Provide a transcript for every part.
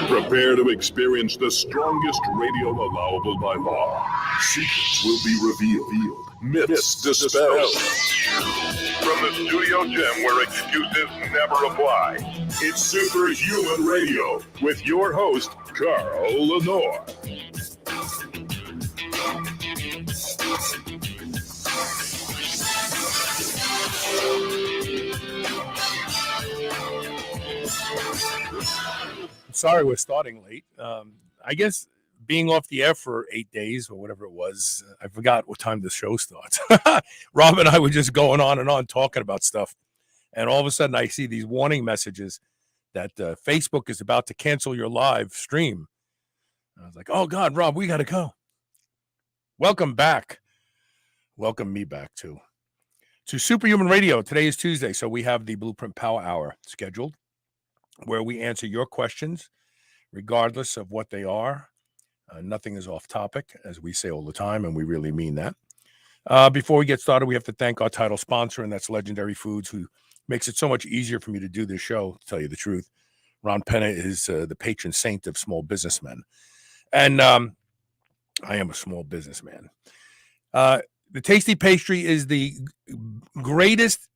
Prepare to experience the strongest radio allowable by law. Secrets will be revealed. Myths dispelled. From the studio gym where excuses never apply, it's Superhuman Radio with your host, Carl Lenore. Sorry we're starting late. I guess being off the air for 8 days or whatever it was, I forgot what time the show starts. Rob and I were just going on and on talking about stuff. And all of a sudden I see these warning messages that Facebook is about to cancel your live stream. I was like, oh God, Rob, we got to go. Welcome back. Welcome me back too. To Superhuman Radio. Today is Tuesday, so we have the Blueprint Power Hour scheduled, where we answer your questions, regardless of what they are. Nothing is off topic, as we say all the time, and we really mean that. Before we get started, we have to thank our title sponsor, and that's Legendary Foods, who makes it so much easier for me to do this show, to tell you the truth. Ron Penna is the patron saint of small businessmen. And I am a small businessman. The Tasty Pastry is the greatest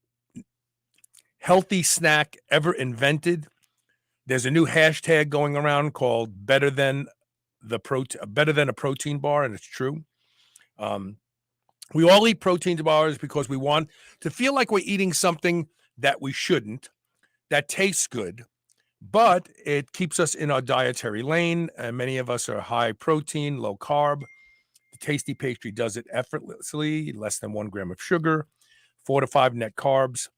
healthy snack ever invented. There's a new hashtag going around called better than a protein bar, and it's true. We all eat protein bars because we want to feel like we're eating something that we shouldn't, that tastes good, but it keeps us in our dietary lane. And many of us are high protein, low carb. The Tasty Pastry does it effortlessly, less than 1 gram of sugar, 4 to 5 net carbs,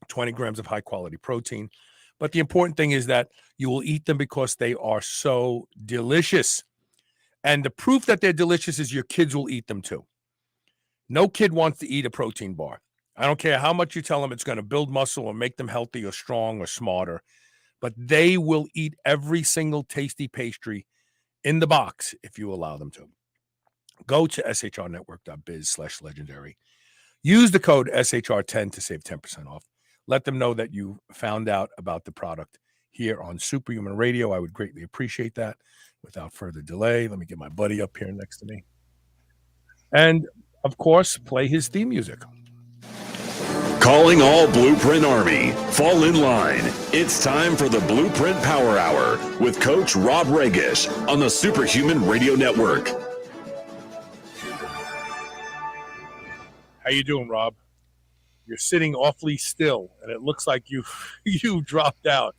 20 grams of high quality protein. But the important thing is that you will eat them because they are so delicious. And the proof that they're delicious is your kids will eat them too. No kid wants to eat a protein bar. I don't care how much you tell them it's going to build muscle or make them healthy or strong or smarter, but they will eat every single Tasty Pastry in the box if you allow them to. Go to shrnetwork.biz/legendary. Use the code SHR10 to save 10% off. Let them know that you found out about the product here on Superhuman Radio. I would greatly appreciate that. Without further delay, let me get my buddy up here next to me. And, of course, play his theme music. Calling all Blueprint Army. Fall in line. It's time for the Blueprint Power Hour with Coach Rob Regish on the Superhuman Radio Network. How you doing, Rob? You're sitting awfully still, and it looks like you dropped out.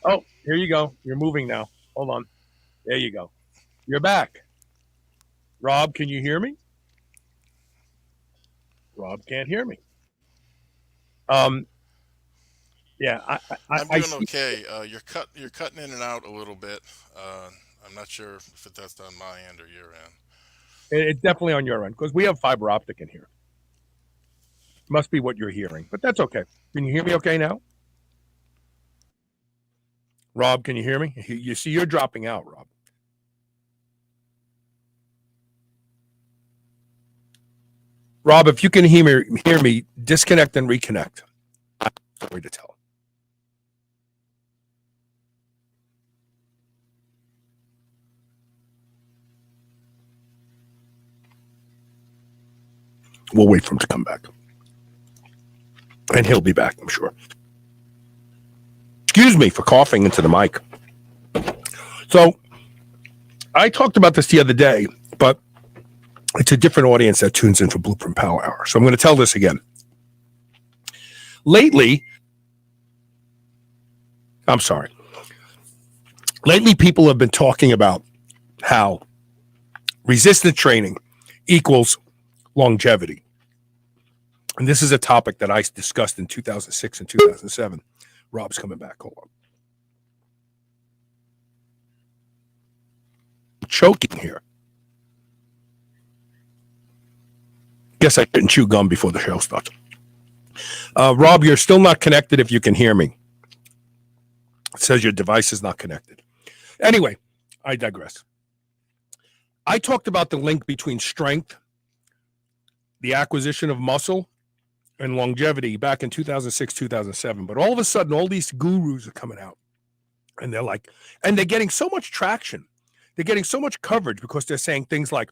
Oh, here you go. You're moving now. Hold on. There you go. You're back. Rob, can you hear me? Rob can't hear me. Yeah, I'm doing okay. You're cutting in and out a little bit. I'm not sure if that's on my end or your end. It's definitely on your end because we have fiber optic in here. Must be what you're hearing, but that's okay. Can you hear me okay now? Rob, can you hear me? You see, you're dropping out, Rob. Rob, if you can hear me, disconnect and reconnect. I'm sorry to tell. We'll wait for him to come back. And he'll be back, I'm sure. Excuse me for coughing into the mic. So, I talked about this the other day, but it's a different audience that tunes in for Blueprint Power Hour. So I'm going to tell this again. Lately, people have been talking about how resistance training equals longevity. And this is a topic that I discussed in 2006 and 2007. Rob's coming back. Hold on. I'm choking here. Guess I didn't chew gum before the show starts. Rob, you're still not connected if you can hear me. It says your device is not connected. Anyway, I digress. I talked about the link between strength, the acquisition of muscle, and longevity back in 2006, 2007. But all of a sudden, all these gurus are coming out and they're getting so much traction. They're getting so much coverage because they're saying things like,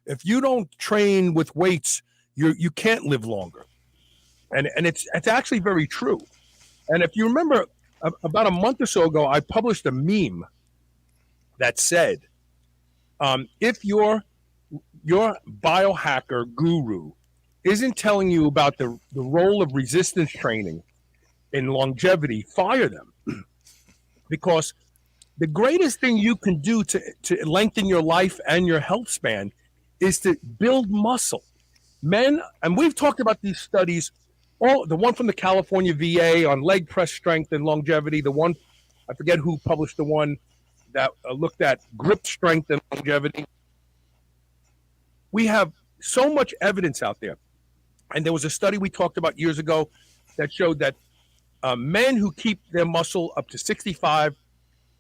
if you don't train with weights, you can't live longer. And it's actually very true. And if you remember, about a month or so ago, I published a meme that said, if your biohacker guru isn't telling you about the role of resistance training in longevity, fire them. Because the greatest thing you can do to lengthen your life and your health span is to build muscle. Men, and we've talked about these studies, the one from the California VA on leg press strength and longevity, the one, I forget who published the one that looked at grip strength and longevity. We have so much evidence out there. And there was a study we talked about years ago that showed that men who keep their muscle up to 65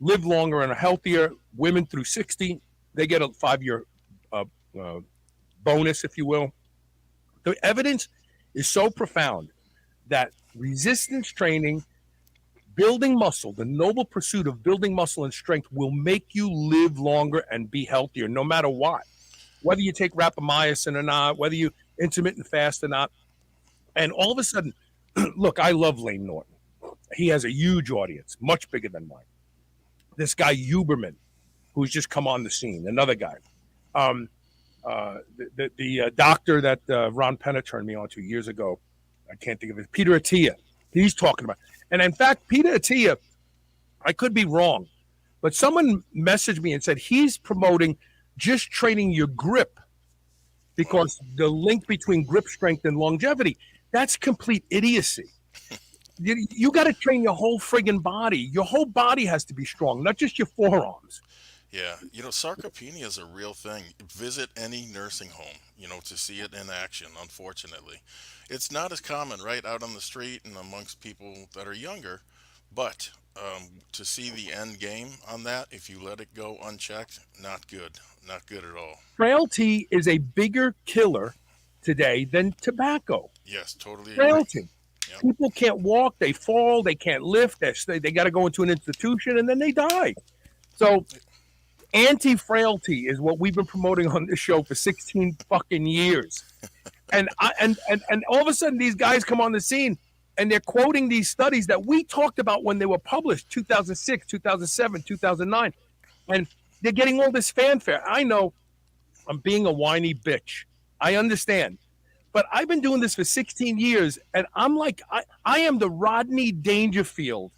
live longer and are healthier. Women through 60, they get a 5-year bonus, if you will. The evidence is so profound that resistance training, building muscle, the noble pursuit of building muscle and strength will make you live longer and be healthier no matter what. Whether you take rapamycin or not, whether you intermittent fast or not. And all of a sudden, look, I love Lane Norton. He has a huge audience, much bigger than mine. This guy Huberman, who's just come on the scene, another guy. The doctor that Ron Penna turned me on to years ago, I can't think of it, Peter Attia. He's talking about. And in fact, Peter Attia, I could be wrong, but someone messaged me and said he's promoting just training your grip, because the link between grip strength and longevity, that's complete idiocy. You got to train your whole friggin' body. Your whole body has to be strong, not just your forearms. Yeah, sarcopenia is a real thing. Visit any nursing home, to see it in action, unfortunately. It's not as common right out on the street and amongst people that are younger, but to see the end game on that, if you let it go unchecked, not good. Not good at all. Frailty is a bigger killer today than tobacco. Yes, totally agree. Frailty. Yep. People can't walk, they fall, they can't lift, they got to go into an institution and then they die. So anti-frailty is what we've been promoting on this show for 16 fucking years. And all of a sudden these guys come on the scene and they're quoting these studies that we talked about when they were published, 2006, 2007, 2009. And they're getting all this fanfare. I know I'm being a whiny bitch. I understand. But I've been doing this for 16 years, and I'm like, I am the Rodney Dangerfield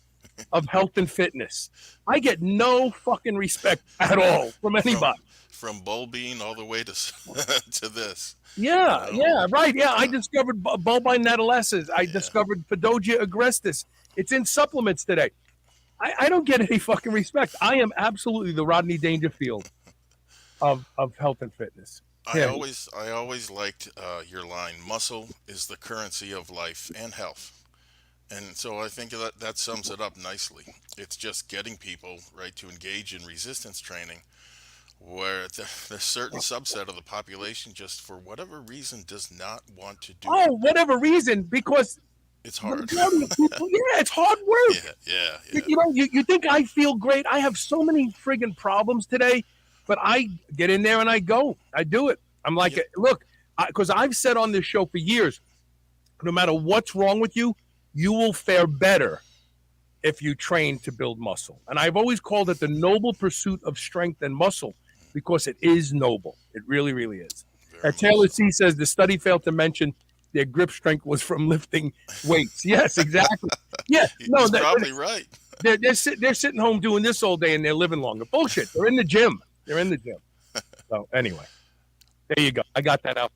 of health and fitness. I get no fucking respect at all from anybody. From bulbine all the way to to this. Yeah, right. Yeah, I discovered bulbine natalissus. I discovered Podogia agrestis. It's in supplements today. I don't get any fucking respect. I am absolutely the Rodney Dangerfield of health and fitness. I always liked your line, muscle is the currency of life and health. And so I think that sums it up nicely. It's just getting people, right, to engage in resistance training, where there's a certain subset of the population just for whatever reason does not want to do it. Oh, whatever reason, because it's hard. It's hard work. Yeah. You think I feel great? I have so many friggin' problems today, but I get in there and I go. I do it. I'm like, look, because I've said on this show for years, no matter what's wrong with you, you will fare better if you train to build muscle. And I've always called it the noble pursuit of strength and muscle, because it is noble. It really, really is. Taylor C says the study failed to mention their grip strength was from lifting weights. Yes, exactly. Yeah, no, he's probably right. They're sitting home doing this all day and they're living longer. Bullshit. They're in the gym. So anyway, there you go. I got that out.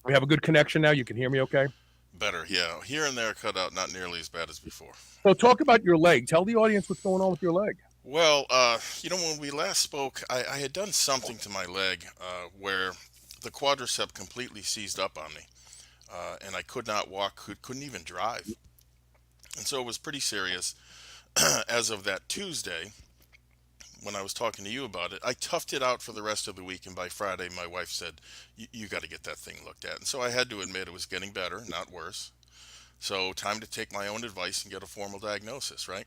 We have a good connection now. You can hear me okay? Better, yeah. Here and there cut out, not nearly as bad as before. So talk about your leg. Tell the audience what's going on with your leg. Well, when we last spoke, I had done something to my leg where the quadricep completely seized up on me, and I could not walk, couldn't even drive. And so it was pretty serious. As of that Tuesday, when I was talking to you about it, I toughed it out for the rest of the week, and by Friday, my wife said, You got to get that thing looked at." And so I had to admit it was getting better, not worse. So time to take my own advice and get a formal diagnosis, right?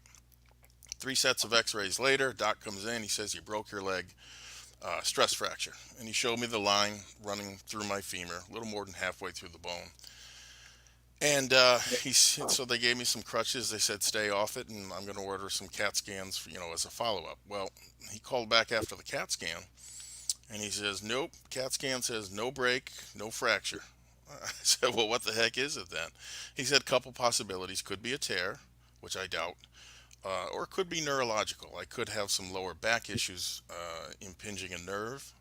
3 sets of X-rays later, doc comes in. He says, "You broke your leg, stress fracture," and he showed me the line running through my femur, a little more than halfway through the bone. And so they gave me some crutches. They said stay off it, and I'm going to order some CAT scans, as a follow-up. Well, he called back after the CAT scan, and he says, "Nope, CAT scan says no break, no fracture." I said, "Well, what the heck is it then?" He said, "Couple possibilities. Could be a tear, which I doubt, or it could be neurological. I could have some lower back issues impinging a nerve.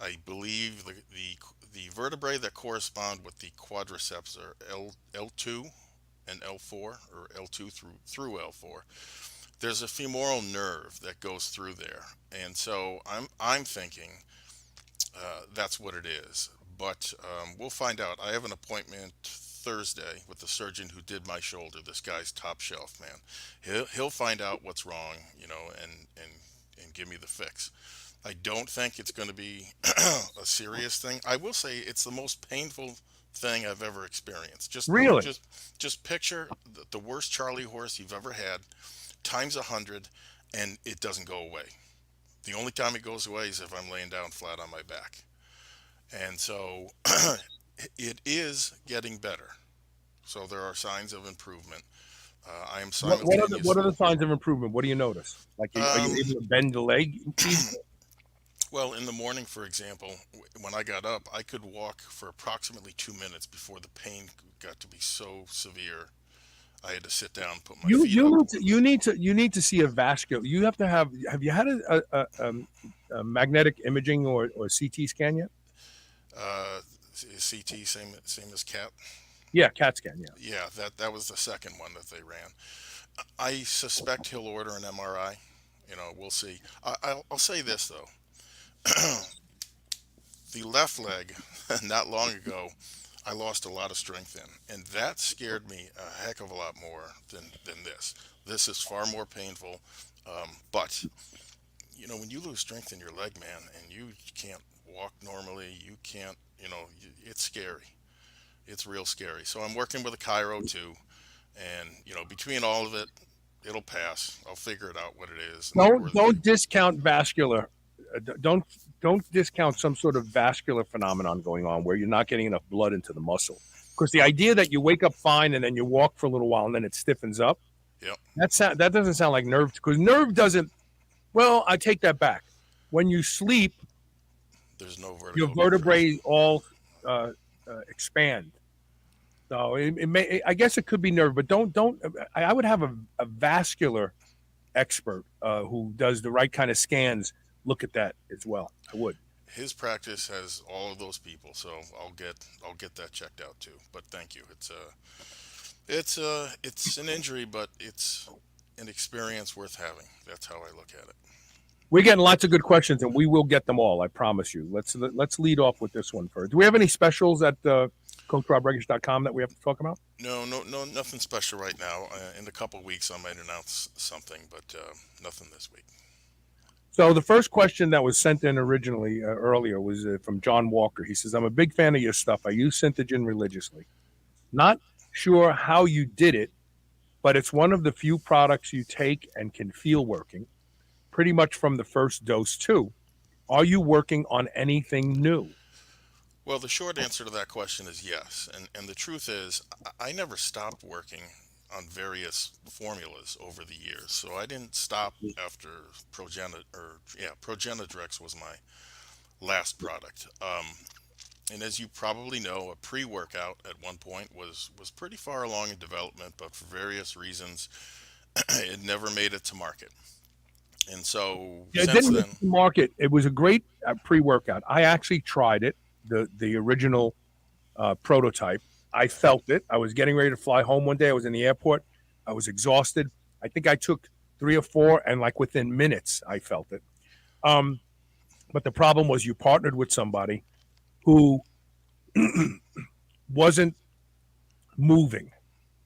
I believe the vertebrae that correspond with the quadriceps are L2 and L4, or L2 through L4. There's a femoral nerve that goes through there, and so I'm thinking that's what it is. But we'll find out. I have an appointment Thursday with the surgeon who did my shoulder. This guy's top shelf, man. He'll find out what's wrong, and give me the fix. I don't think it's going to be a serious thing. I will say it's the most painful thing I've ever experienced. Really? Just picture the worst Charlie horse you've ever had times 100, and it doesn't go away. The only time it goes away is if I'm laying down flat on my back. And so it is getting better. So there are signs of improvement. I am simultaneously. What are the signs of improvement? What do you notice? Like, are you able to bend the leg? Well, in the morning, for example, when I got up, I could walk for approximately 2 minutes before the pain got to be so severe. I had to sit down, put my feet up. You need to see a vascular. You have to have. Have you had a magnetic imaging or CT scan yet? CT, same as CAT. Yeah, CAT scan. Yeah. Yeah, that was the second one that they ran. I suspect he'll order an MRI. We'll see. I'll say this though. The left leg, not long ago, I lost a lot of strength in, and that scared me a heck of a lot more than this. This is far more painful, but when you lose strength in your leg, man, and you can't walk normally, you can't, it's scary. It's real scary. So I'm working with a chiro too, and between all of it, it'll pass. I'll figure it out what it is. Don't discount vascular. Don't discount some sort of vascular phenomenon going on where you're not getting enough blood into the muscle. Because the idea that you wake up fine and then you walk for a little while and then it stiffens up, yep, that doesn't sound like nerve. Because nerve doesn't. Well, I take that back. When you sleep, there's no vertigo. Your vertebrae all expand. So it may. I guess it could be nerve, but don't. I would have a vascular expert who does the right kind of scans look at that as well. I would. His practice has all of those people, so I'll get that checked out too. But thank you. It's an injury, but it's an experience worth having. That's how I look at it. We're getting lots of good questions, and we will get them all. I promise you. Let's lead off with this one first. Do we have any specials at CoachRobRegish.com that we have to talk about? No, nothing special right now. In a couple of weeks, I might announce something, but nothing this week. So the first question that was sent in originally earlier was from John Walker. He says, "I'm a big fan of your stuff. I use Synthogen religiously. Not sure how you did it, but it's one of the few products you take and can feel working, pretty much from the first dose too. Are you working on anything new?" Well, the short answer to that question is yes. And the truth is, I never stopped working on various formulas over the years. So I didn't stop after Progenadrex was my last product. And as you probably know, a pre-workout at one point was pretty far along in development, but for various reasons, it never made it to market. And so it didn't make it to market. It was a great pre-workout. I actually tried it, the original prototype. I felt it. I was getting ready to fly home one day. I was in the airport. I was exhausted. I think I took 3 or 4, and like within minutes, I felt it. But the problem was you partnered with somebody who wasn't moving.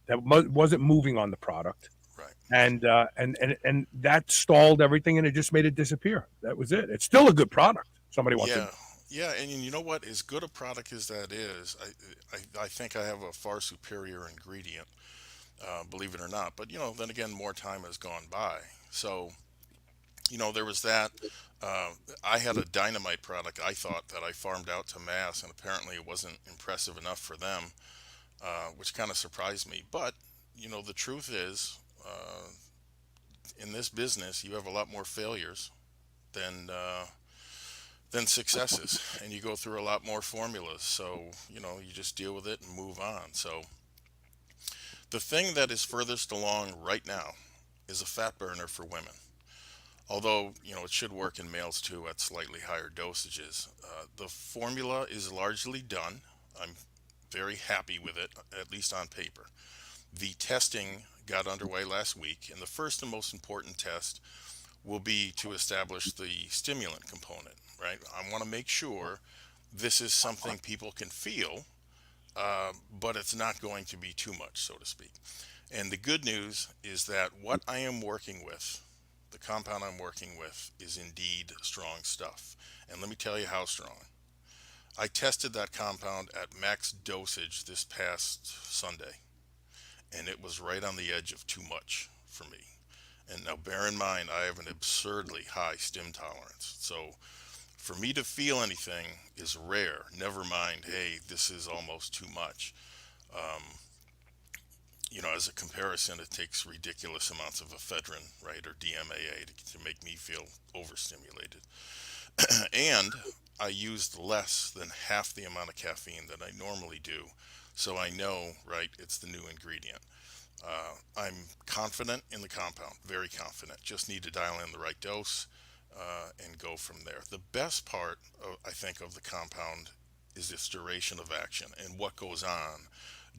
That wasn't moving on the product. Right. and that stalled everything, and it just made it disappear. That was it. It's still a good product. Somebody wants it. Yeah, yeah, and you know what? As good a product as that is, I think I have a far superior ingredient, believe it or not. But then again, more time has gone by. So there was that. Uh, I had a dynamite product I thought that I farmed out to mass, and apparently it wasn't impressive enough for them, which kind of surprised me. But the truth is, in this business, you have a lot more failures than successes, and you go through a lot more formulas. So you just deal with it and move on. So the thing that is furthest along right now is a fat burner for women. Although it should work in males too at slightly higher dosages. The formula is largely done. I'm very happy with it, at least on paper. The testing got underway last week, and the first and most important test will be to establish the stimulant component, right? I want to make sure this is something people can feel, but it's not going to be too much, so to speak. And the good news is that what I am working with, the compound I'm working with, is indeed strong stuff. And let me tell you how strong. I tested that compound at max dosage this past Sunday, and it was right on the edge of too much for me. And now bear in mind, I have an absurdly high stim tolerance. So for me to feel anything is rare. Never mind, hey, this is almost too much. Um, as a comparison, it takes ridiculous amounts of ephedrine, right, or DMAA to make me feel overstimulated. And I used less than half the amount of caffeine that I normally do. So I know, right, it's the new ingredient. I'm confident in the compound, very confident. Just need to dial in the right dose and go from there. The best part, I think, of the compound is its duration of action and what goes on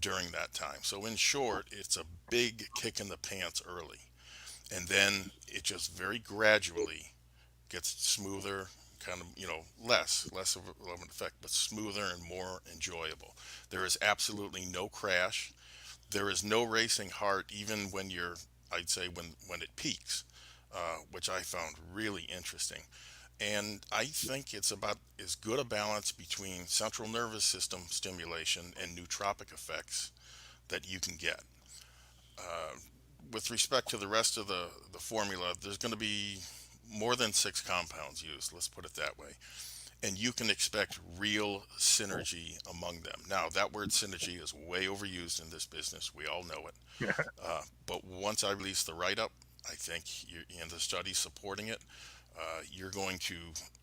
during that time. So in short, it's a big kick in the pants early, and then it just very gradually gets smoother, kind of, less of an effect, but smoother and more enjoyable. There is absolutely no crash. There is no racing heart, even when I'd say when it peaks, which I found really interesting. And I think it's about as good a balance between central nervous system stimulation and nootropic effects that you can get. Uh, with respect to the rest of the formula, there's going to be more than 6 compounds used, let's put it that way. And you can expect real synergy among them. Now, that word synergy is way overused in this business. We all know it. But once I release the write-up, I think and the study supporting it, you're going to,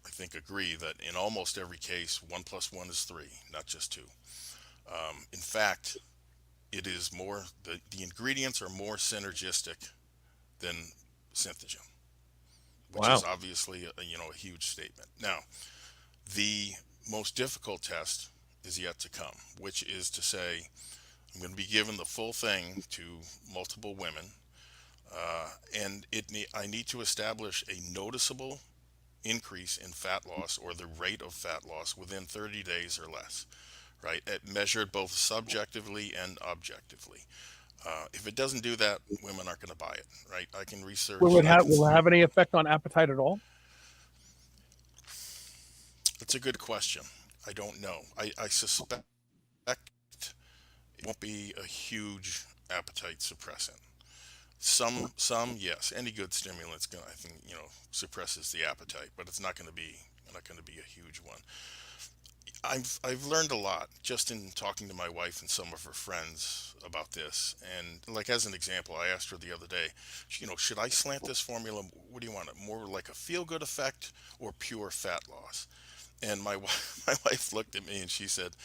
I think, agree that in almost every case, 1 + 1 is 3, not just 2. In fact, it is more, the ingredients are more synergistic than Synthogen, which is Wow. obviously a huge statement. Now, the most difficult test is yet to come, which is to say, I'm going to be given the full thing to multiple women, and I need to establish a noticeable increase in fat loss, or the rate of fat loss, within 30 days or less, right? Measured both subjectively and objectively. If it doesn't do that, women aren't going to buy it, right? I can research. Will it have any effect on appetite at all? It's a good question. I don't know. I suspect it won't be a huge appetite suppressant. Yes. Any good stimulant's gonna, I think, suppresses the appetite, but it's not going to be a huge one. I've learned a lot just in talking to my wife and some of her friends about this. And like, as an example, I asked her the other day, should I slant this formula? What do you want? It more like a feel good effect or pure fat loss? And my my wife looked at me and she said,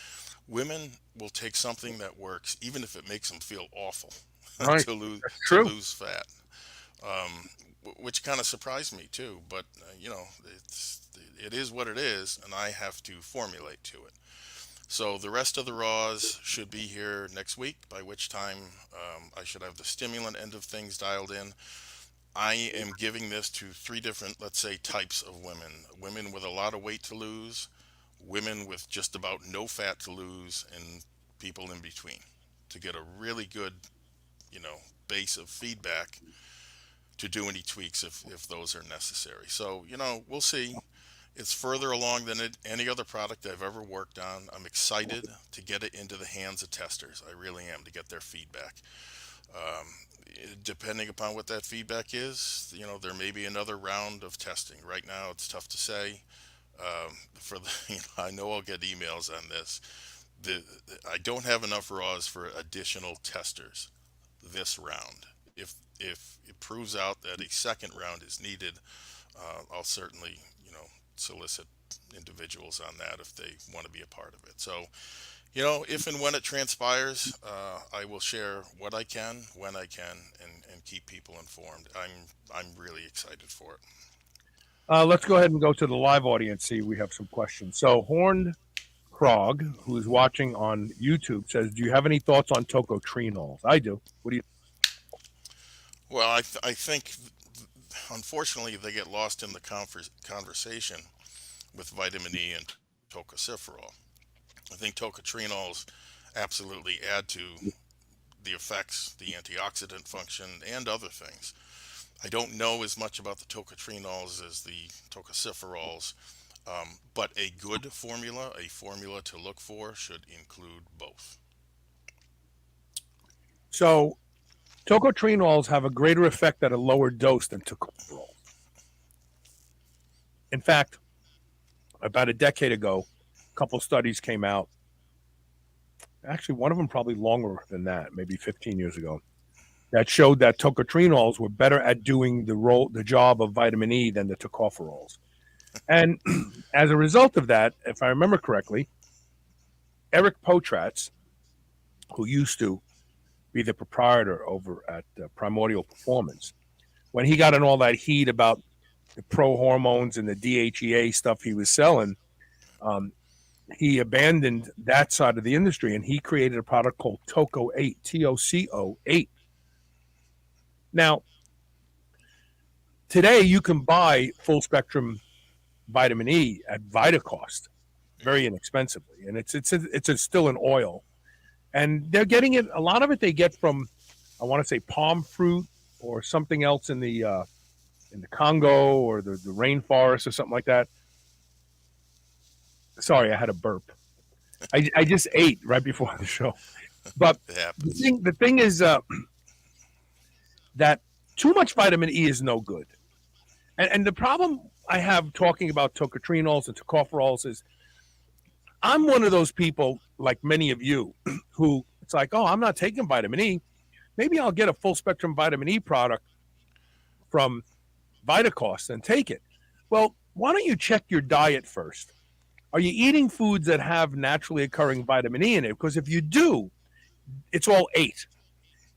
women will take something that works even if it makes them feel awful Right. That's to true. lose fat. Which kind of surprised me too. But it is what it is, and I have to formulate to it. So the rest of the raws should be here next week, by which time I should have the stimulant end of things dialed in. I am giving this to 3 different, let's say, types of women. Women with a lot of weight to lose, women with just about no fat to lose, and people in between, to get a really good, base of feedback to do any tweaks if those are necessary. So, we'll see. It's further along than any other product I've ever worked on. I'm excited to get it into the hands of testers. I really am, to get their feedback. Um, Depending upon what that feedback is, there may be another round of testing. Right now, it's tough to say. I know I'll get emails on this. I don't have enough raws for additional testers this round. If it proves out that a second round is needed, I'll certainly solicit individuals on that if they want to be a part of it. So, if and when it transpires, I will share what I can, when I can, and keep people informed. I'm really excited for it. Let's go ahead and go to the live audience. See, we have some questions. So Horned Krog, who is watching on YouTube, says, "Do you have any thoughts on tocotrienols?" I do. What do you? Well, I think, unfortunately, they get lost in the conversation with vitamin E and tocopherol. I think tocotrienols absolutely add to the effects, the antioxidant function, and other things. I don't know as much about the tocotrienols as the tocopherols, but a good formula, a formula to look for, should include both. So tocotrienols have a greater effect at a lower dose than tocopherol. In fact, about a decade ago, a couple studies came out. Actually, one of them probably longer than that, maybe 15 years ago, that showed that tocotrienols were better at doing the job of vitamin E than the tocopherols. And as a result of that, if I remember correctly, Eric Potratz, who used to be the proprietor over at Primordial Performance, when he got in all that heat about the pro hormones and the DHEA stuff he was selling, he abandoned that side of the industry and he created a product called Toco8, TOCO8. Now, today you can buy full spectrum vitamin E at VitaCost very inexpensively, and it's still an oil, and they're getting it. A lot of it they get from, I want to say, palm fruit or something else in the Congo or the rainforest or something like that. Sorry, I had a burp. I just ate right before the show. But the thing is that too much vitamin E is no good. And the problem I have talking about tocotrienols and tocopherols is I'm one of those people, like many of you, who it's like, oh, I'm not taking vitamin E. Maybe I'll get a full spectrum vitamin E product from VitaCost and take it. Well, why don't you check your diet first? Are you eating foods that have naturally occurring vitamin E in it? Because if you do, it's all 8.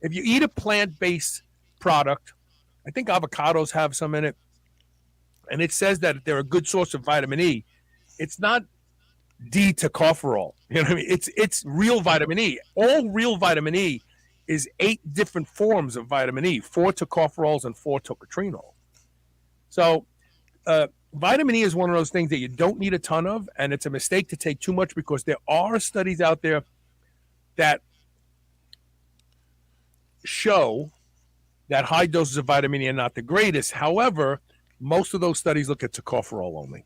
If you eat a plant-based product, I think avocados have some in it, and it says that they're a good source of vitamin E. It's not D-tocopherol. You know what I mean? It's real vitamin E. All real vitamin E is 8 different forms of vitamin E, 4 tocopherols and 4 tocotrienols. So vitamin E is one of those things that you don't need a ton of, and it's a mistake to take too much because there are studies out there that show that high doses of vitamin E are not the greatest. However, most of those studies look at tocopherol only.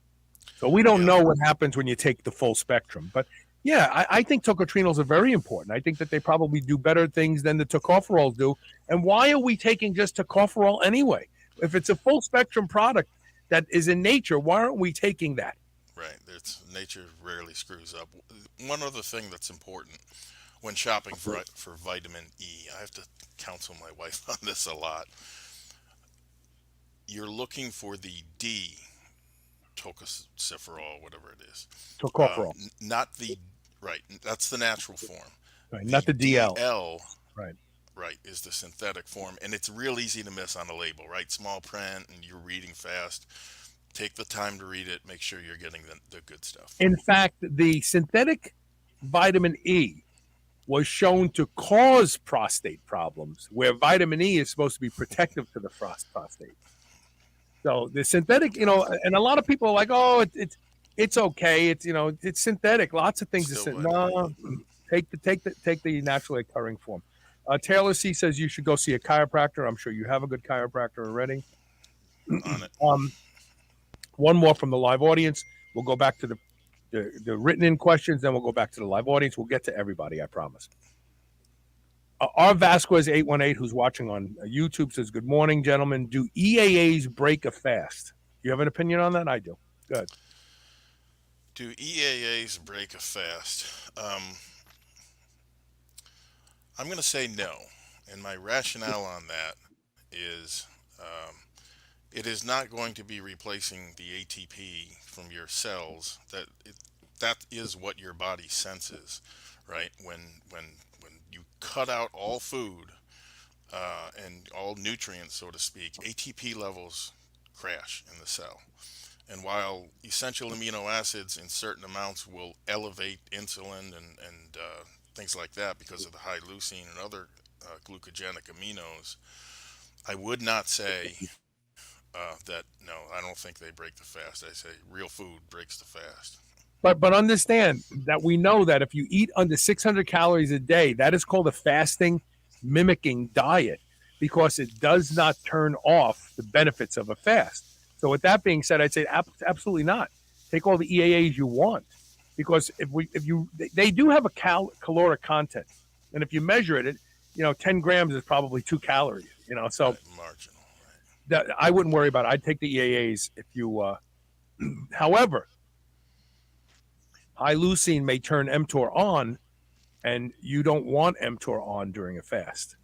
So we don't know what happens when you take the full spectrum. But yeah, I think tocotrienols are very important. I think that they probably do better things than the tocopherols do. And why are we taking just tocopherol anyway? If it's a full spectrum product that is in nature, why aren't we taking that? Right. Nature rarely screws up. One other thing that's important when shopping for vitamin E, I have to counsel my wife on this a lot. You're looking for the D, tocopherol, whatever it is. Tocopherol. Not the, right, that's the natural form. Right, not the DL. DL, right, is the synthetic form, and it's real easy to miss on a label, right? Small print, and you're reading fast. Take the time to read it. Make sure you're getting the good stuff. In fact, the synthetic vitamin E was shown to cause prostate problems, where vitamin E is supposed to be protective to the prostate. So the synthetic, and a lot of people are like, oh, it's okay. It's synthetic. Lots of things. No, take the naturally occurring form. Taylor C says you should go see a chiropractor. I'm sure you have a good chiropractor already. On it. One more from the live audience. We'll go back to the written in questions, then we'll go back to the live audience. We'll get to everybody, I promise. R. Vasquez 818, who's watching on YouTube, says, "Good morning, gentlemen. Do EAAs break a fast?" You have an opinion on that? I do. Good. Do EAAs break a fast? I'm going to say no. And my rationale on that is it is not going to be replacing the ATP from your cells. That is what your body senses, right? When you cut out all food and all nutrients, so to speak, ATP levels crash in the cell. And while essential amino acids in certain amounts will elevate insulin and things like that because of the high leucine and other glucogenic aminos, I would not say that, no, I don't think they break the fast. I say real food breaks the fast. But understand that we know that if you eat under 600 calories a day, that is called a fasting mimicking diet because it does not turn off the benefits of a fast. So with that being said, I'd say absolutely not. Take all the EAAs you want because they do have a caloric content, and if you measure it, 10 grams is probably 2 calories. So Right, marginal. Right. that I wouldn't worry about it. I'd take the EAAs if you. However, high leucine may turn mTOR on, and you don't want mTOR on during a fast.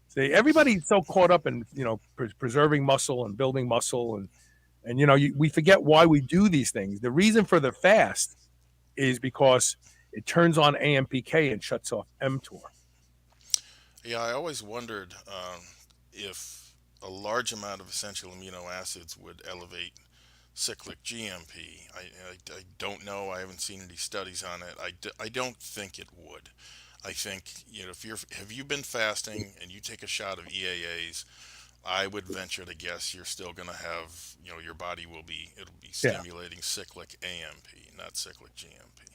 See, everybody's so caught up in preserving muscle and building muscle, and we forget why we do these things. The reason for the fast is because it turns on AMPK and shuts off mTOR. Yeah, I always wondered if a large amount of essential amino acids would elevate cyclic GMP. I don't know. I haven't seen any studies on it. I don't think it would. I think, have you been fasting and you take a shot of EAAs, I would venture to guess you're still going to have, your body it'll be stimulating cyclic AMP, not cyclic GMP.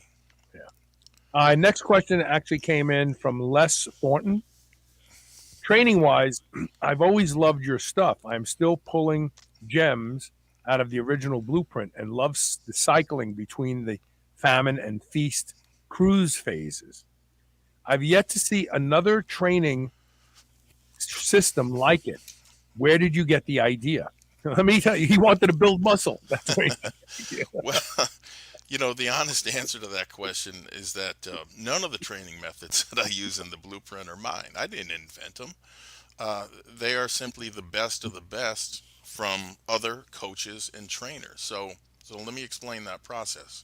Yeah. Next question actually came in from Les Thornton. Training wise, I've always loved your stuff. I'm still pulling gems out of the original blueprint and love the cycling between the famine and feast cruise phases. I've yet to see another training system like it. Where did you get the idea? Let me tell you, he wanted to build muscle. That's right. Well, the honest answer to that question is that none of the training methods that I use in the blueprint are mine. I didn't invent them. They are simply the best of the best from other coaches and trainers. So let me explain that process.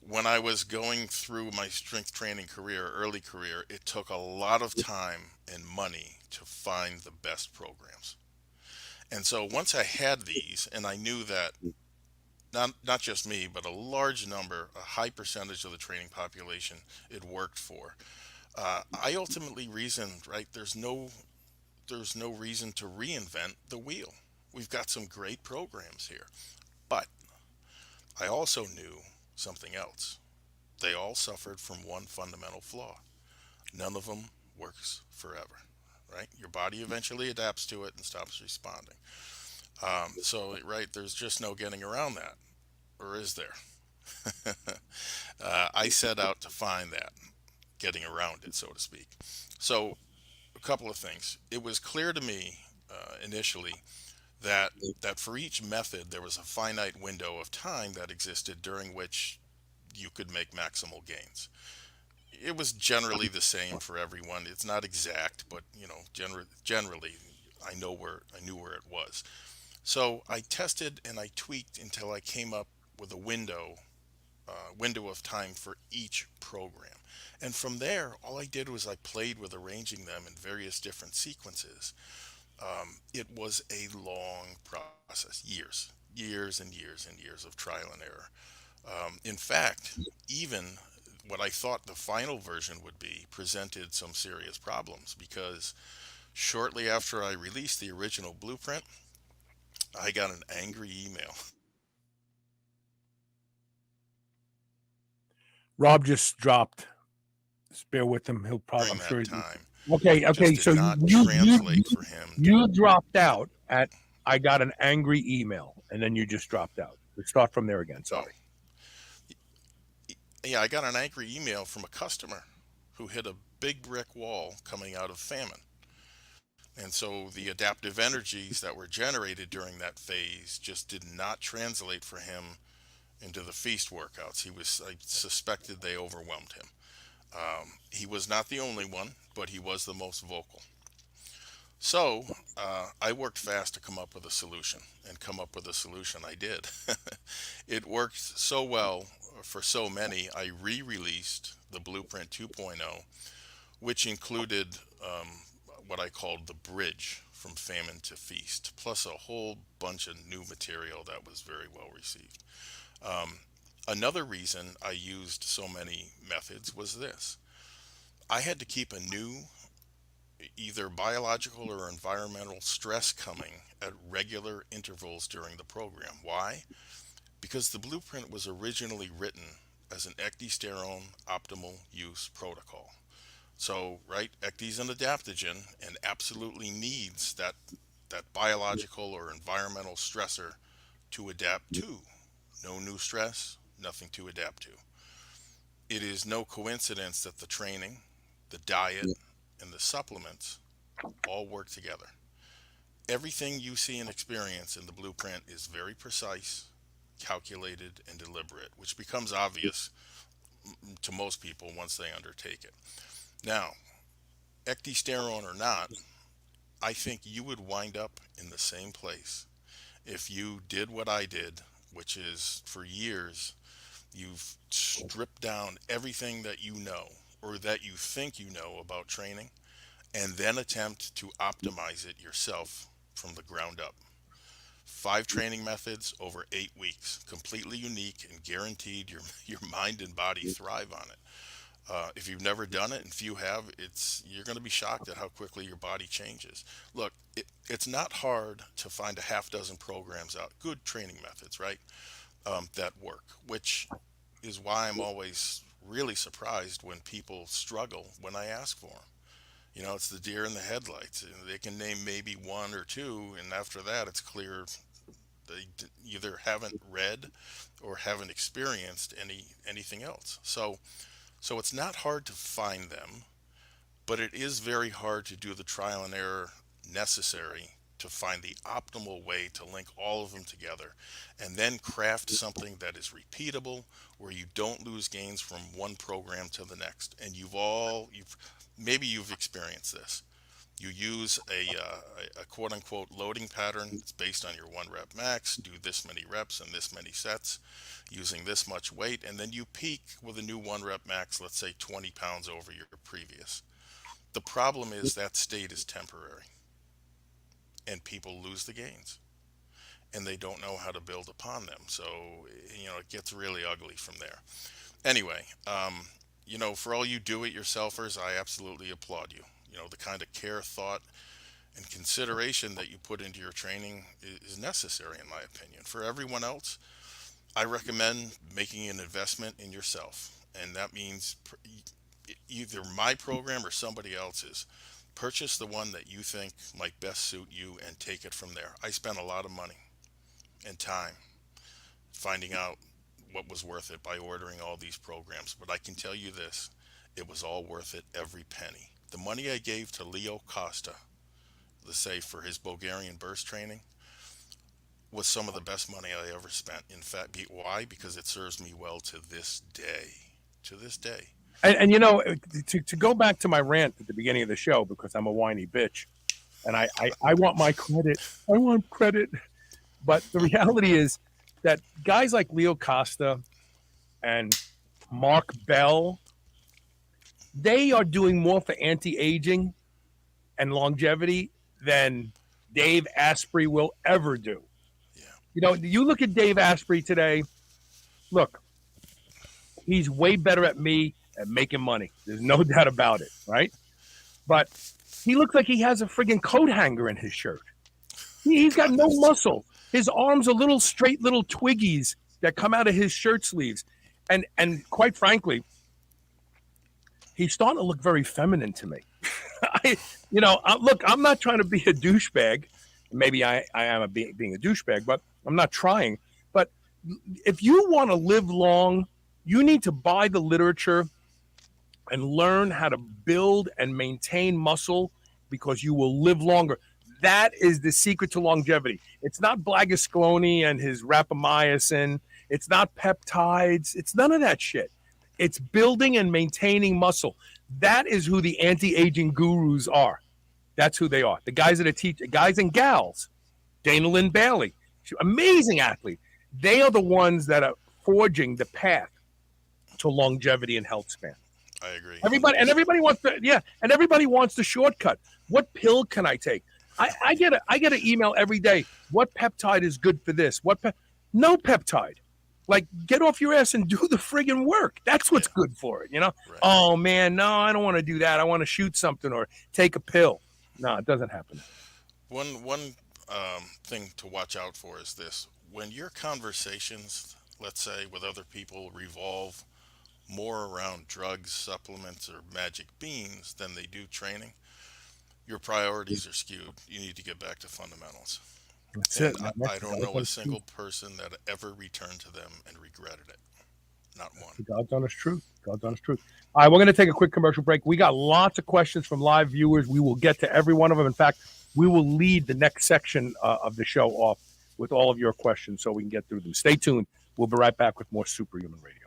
When I was going through my strength training early career, it took a lot of time and money to find the best programs. And so once I had these, and I knew that not just me, but a large number, a high percentage of the training population it worked for, I ultimately reasoned, right, there's no reason to reinvent the wheel. We've got some great programs here. But I also knew something else. They all suffered from one fundamental flaw. None of them works forever, right? Your body eventually adapts to it and stops responding. There's just no getting around that. Or is there? I set out to find that, getting around it, so to speak. So a couple of things. It was clear to me initially that for each method there was a finite window of time that existed during which you could make maximal gains. It was generally the same for everyone. It's not exact, but generally I knew where it was. So I tested and I tweaked until I came up with a window of time for each program. And from there, all I did was I played with arranging them in various different sequences. It was a long process, years and years and years of trial and error. In fact, even what I thought the final version would be presented some serious problems because shortly after I released the original blueprint, I got an angry email. Rob just dropped Just bear with him. He'll probably. during I'm sure. that time. Okay. Just So did not translate for him. You dropped out at. I got an angry email, and then you just dropped out. Let's start from there again. Sorry. Yeah, I got an angry email from a customer who hit a big brick wall coming out of famine. And so the adaptive energies that were generated during that phase just did not translate for him into the feast workouts. I suspected they overwhelmed him. He was not the only one, but he was the most vocal. So I worked fast to come up with a solution, and come up with a solution I did. It worked so well for so many, I re-released the Blueprint 2.0, which included what I called the bridge from famine to feast, plus a whole bunch of new material that was very well received. Another reason I used so many methods was this. I had to keep a new either biological or environmental stress coming at regular intervals during the program. Why? Because the blueprint was originally written as an ecdysterone optimal use protocol. So, right, ecdy is an adaptogen and absolutely needs that biological or environmental stressor to adapt to. No new stress, nothing to adapt to. It is no coincidence that the training, the diet, and the supplements all work together. Everything you see and experience in the blueprint is very precise, calculated, and deliberate, which becomes obvious to most people once they undertake it. Now, ecdysterone or not, I think you would wind up in the same place if you did what I did, which is for years you've stripped down everything that you know or that you think you know about training, and then attempt to optimize it yourself from the ground up. 5 training methods over 8 weeks, completely unique and guaranteed your mind and body thrive on it. If you've never done it, and few have, you're going to be shocked at how quickly your body changes. Look, it's not hard to find a half dozen programs out, good training methods, right, that work, which is why I'm always really surprised when people struggle when I ask for them. You know, it's the deer in the headlights. They can name maybe 1 or 2, and after that, it's clear they either haven't read or haven't experienced anything else. So it's not hard to find them, but it is very hard to do the trial and error necessary to find the optimal way to link all of them together and then craft something that is repeatable, where you don't lose gains from one program to the next. And maybe you've experienced this. You use a quote unquote loading pattern. It's based on your 1 rep max, do this many reps and this many sets using this much weight, and then you peak with a new 1 rep max, let's say 20 pounds over your previous. The problem is that state is temporary, and people lose the gains, and they don't know how to build upon them. So, it gets really ugly from there. Anyway, for all you do-it-yourselfers, I absolutely applaud you. The kind of care, thought, and consideration that you put into your training is necessary, in my opinion. For everyone else, I recommend making an investment in yourself, and that means either my program or somebody else's. Purchase the one that you think might best suit you and take it from there. I spent a lot of money and time finding out what was worth it by ordering all these programs, but I can tell you this, it was all worth it, every penny. The money I gave to Leo Costa, let's say for his Bulgarian burst training, was some of the best money I ever spent. In fact, why? Because it serves me well to this day. To this day. And to go back to my rant at the beginning of the show, because I'm a whiny bitch, and I want my credit. I want credit. But the reality is that guys like Leo Costa and Mark Bell, they are doing more for anti-aging and longevity than Dave Asprey will ever do. Yeah. You look at Dave Asprey today, look, he's way better at me at making money. There's no doubt about it, right? But he looks like he has a friggin' coat hanger in his shirt. He's got no muscle. His arms are little straight little twiggies that come out of his shirt sleeves. And quite frankly, he's starting to look very feminine to me. Look, I'm not trying to be a douchebag. Maybe I am being a douchebag, but I'm not trying. But if you want to live long, you need to buy the literature and learn how to build and maintain muscle because you will live longer. That is the secret to longevity. It's not Blagasclone and his rapamycin. It's not peptides. It's none of that shit. It's building and maintaining muscle. That is who the anti-aging gurus are. That's who they are. The guys that are teaching, guys and gals, Dana Lynn Bailey, amazing athlete. They are the ones that are forging the path to longevity and health span. I agree. Everybody wants the shortcut. What pill can I take? I get an email every day. What peptide is good for this? No peptide. Like, get off your ass and do the friggin' work. That's what's good for it, you know? Right. Oh, man, no, I don't want to do that. I want to shoot something or take a pill. No, it doesn't happen. One thing to watch out for is this. When your conversations, let's say, with other people revolve more around drugs, supplements, or magic beans than they do training, your priorities are skewed. You need to get back to fundamentals. That's it. I don't know a single person that ever returned to them and regretted it. Not one. God's honest truth. God's honest truth. All right, we're going to take a quick commercial break. We got lots of questions from live viewers. We will get to every one of them. In fact, we will lead the next section of the show off with all of your questions so we can get through them. Stay tuned. We'll be right back with more Superhuman Radio.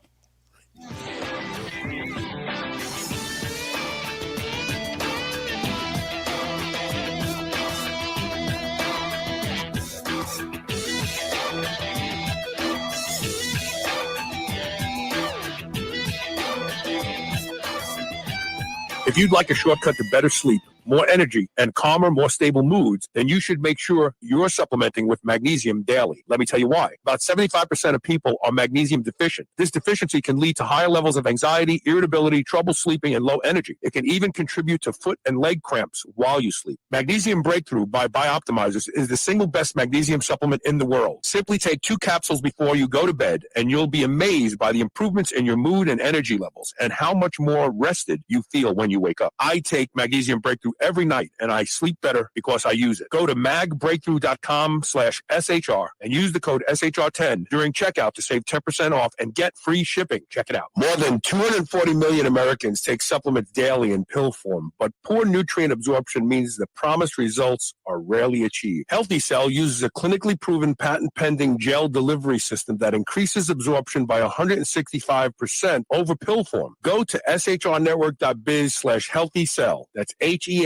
If you'd like a shortcut to better sleep, more energy, and calmer, more stable moods, then you should make sure you're supplementing with magnesium daily. Let me tell you why. About 75% of people are magnesium deficient. This deficiency can lead to higher levels of anxiety, irritability, trouble sleeping, and low energy. It can even contribute to foot and leg cramps while you sleep. Magnesium Breakthrough by Bioptimizers is the single best magnesium supplement in the world. Simply take 2 capsules before you go to bed, and you'll be amazed by the improvements in your mood and energy levels, and how much more rested you feel when you wake up. I take Magnesium Breakthrough every night, and I sleep better because I use it. Go to magbreakthrough.com/SHR and use the code SHR10 during checkout to save 10% off and get free shipping. Check it out. More than 240 million Americans take supplements daily in pill form, but poor nutrient absorption means the promised results are rarely achieved. Healthy Cell uses a clinically proven patent-pending gel delivery system that increases absorption by 165% over pill form. Go to shrnetwork.biz/healthycell. That's HEALTHYCELL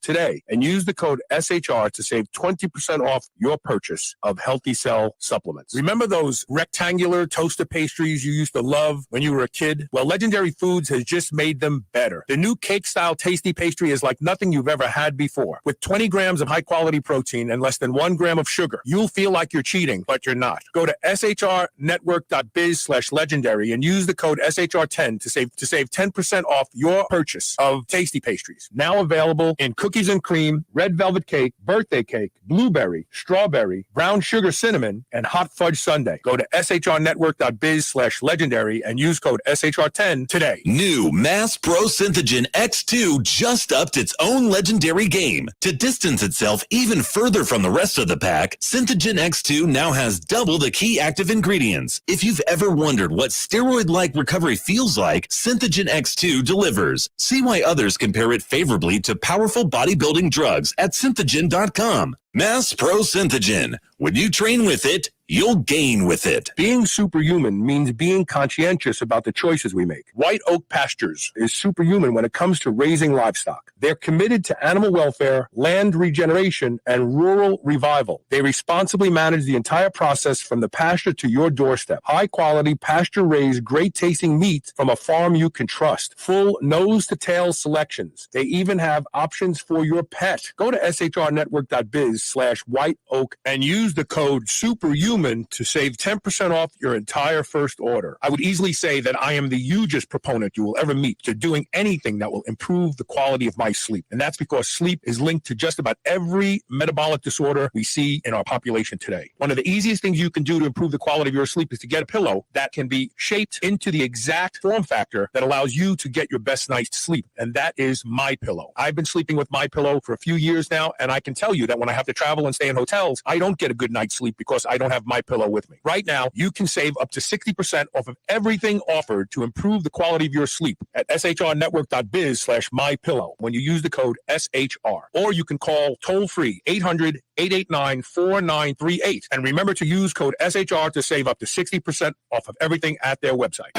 today and use the code SHR to save 20% off your purchase of Healthy Cell supplements. Remember those rectangular toaster pastries you used to love when you were a kid? Well, Legendary Foods has just made them better. The new cake-style tasty pastry is like nothing you've ever had before. With 20 grams of high-quality protein and less than 1 gram of sugar, you'll feel like you're cheating, but you're not. Go to shrnetwork.biz/legendary and use the code SHR10 to save 10% off your purchase of tasty pastries. Now available in cookies and cream, red velvet cake, birthday cake, blueberry, strawberry, brown sugar cinnamon, and hot fudge sundae. Go to shrnetwork.biz/legendary and use code SHR10 today. New Mass Pro Synthogen X2 just upped its own legendary game. To distance itself even further from the rest of the pack, Synthogen X2 now has double the key active ingredients. If you've ever wondered what steroid-like recovery feels like, Synthogen X2 delivers. See why others compare it favorably to powerful bodybuilding drugs at synthogen.com. Mass Pro Synthogen. When you train with it, you'll gain with it. Being superhuman means being conscientious about the choices we make. White Oak Pastures is superhuman when it comes to raising livestock. They're committed to animal welfare, land regeneration, and rural revival. They responsibly manage the entire process from the pasture to your doorstep. High-quality, pasture-raised, great-tasting meat from a farm you can trust. Full nose-to-tail selections. They even have options for your pet. Go to shrnetwork.biz/whiteoak and use the code SUPERHUMAN Superhuman to save 10% off your entire first order. I would easily say that I am the hugest proponent you will ever meet to doing anything that will improve the quality of my sleep. And that's because sleep is linked to just about every metabolic disorder we see in our population today. One of the easiest things you can do to improve the quality of your sleep is to get a pillow that can be shaped into the exact form factor that allows you to get your best night's sleep. And that is MyPillow. I've been sleeping with MyPillow for a few years now, and I can tell you that when I have to travel and stay in hotels, I don't get a good night's sleep because I don't have MyPillow with me. Right now, you can save up to 60% off of everything offered to improve the quality of your sleep at shrnetwork.biz/MyPillow when you use the code SHR. Or you can call toll-free 800-889-4938. And remember to use code SHR to save up to 60% off of everything at their website.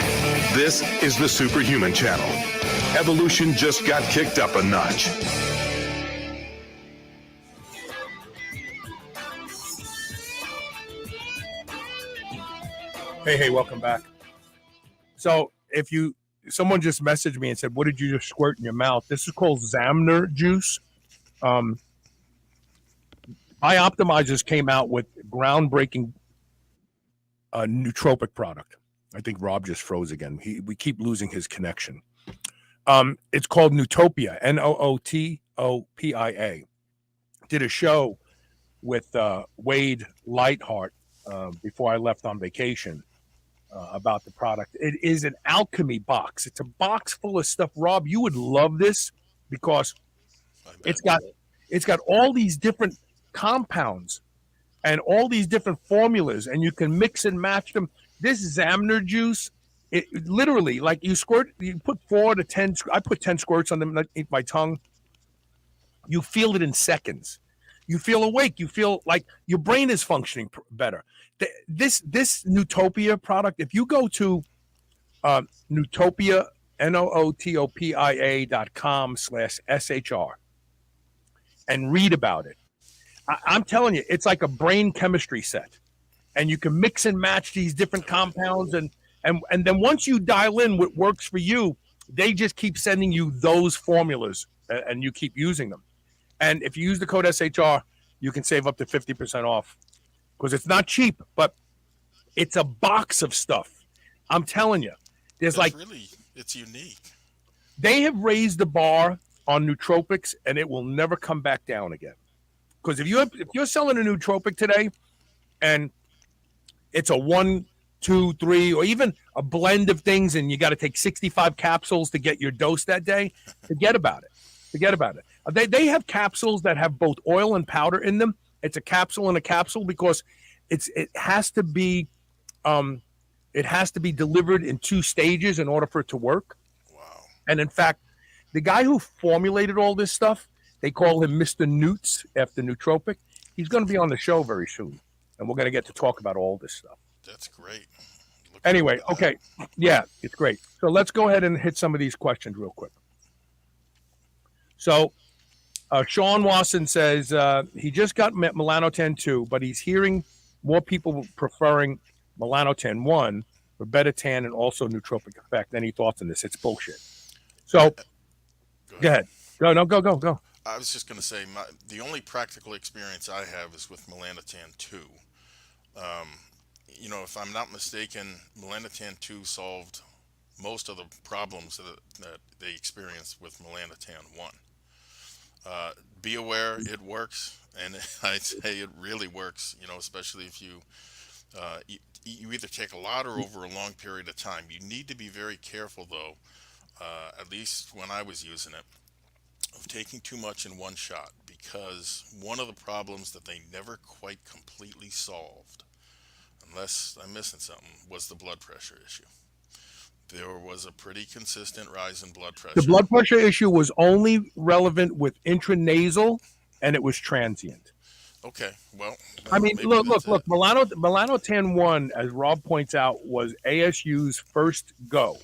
This is the Superhuman Channel. Evolution just got kicked up a notch. Hey, welcome back. So someone just messaged me and said, what did you just squirt in your mouth? This is called Zamner juice. Bioptimizers came out with groundbreaking nootropic product. I think Rob just froze again. We keep losing his connection. It's called Nootopia, Nootopia. Did a show with Wade Lightheart before I left on vacation about the product. It is an alchemy box. It's a box full of stuff. Rob, you would love this because it's got all these different compounds and all these different formulas, and you can mix and match them. This Zamner juice, it literally, like you put 4 to 10. I put 10 squirts on them underneath my tongue. You feel it in seconds. You feel awake. You feel like your brain is functioning better. This Nootopia product, if you go to Nootopia, Nootopia.com/SHR and read about it, I'm telling you, it's like a brain chemistry set. And you can mix and match these different compounds. And then once you dial in what works for you, they just keep sending you those formulas and you keep using them. And if you use the code SHR, you can save up to 50% off because it's not cheap, but it's a box of stuff. I'm telling you, it's unique. They have raised the bar on nootropics and it will never come back down again. Because if you're selling a nootropic today and it's a 1, 2, 3, or even a blend of things, and you got to take 65 capsules to get your dose that day, forget about it. They have capsules that have both oil and powder in them. It's a capsule and a capsule because it has to be delivered in 2 stages in order for it to work. Wow. And in fact, the guy who formulated all this stuff, they call him Mr. Noots after nootropic. He's going to be on the show very soon, and we're going to get to talk about all this stuff. That's great. Anyway, okay. Yeah, it's great. So let's go ahead and hit some of these questions real quick. So Sean Wasson says he just got Melanotan 2, but he's hearing more people preferring Melanotan 1 for better tan and also nootropic effect. Any thoughts on this? It's bullshit. So go ahead. Go. I was just going to say the only practical experience I have is with Melanotan 2. If I'm not mistaken, Melanotan 2 solved most of the problems that they experienced with Melanotan 1. Be aware it works, and I'd say it really works, especially if you either take a lot or over a long period of time. You need to be very careful, though, at least when I was using it, of taking too much in one shot, because one of the problems that they never quite completely solved, unless I'm missing something, was the blood pressure issue. There was a pretty consistent rise in blood pressure. The blood pressure issue was only relevant with intranasal, and it was transient. Okay, well. I mean, look. Melanotan 1, as Rob points out, was ASU's first go.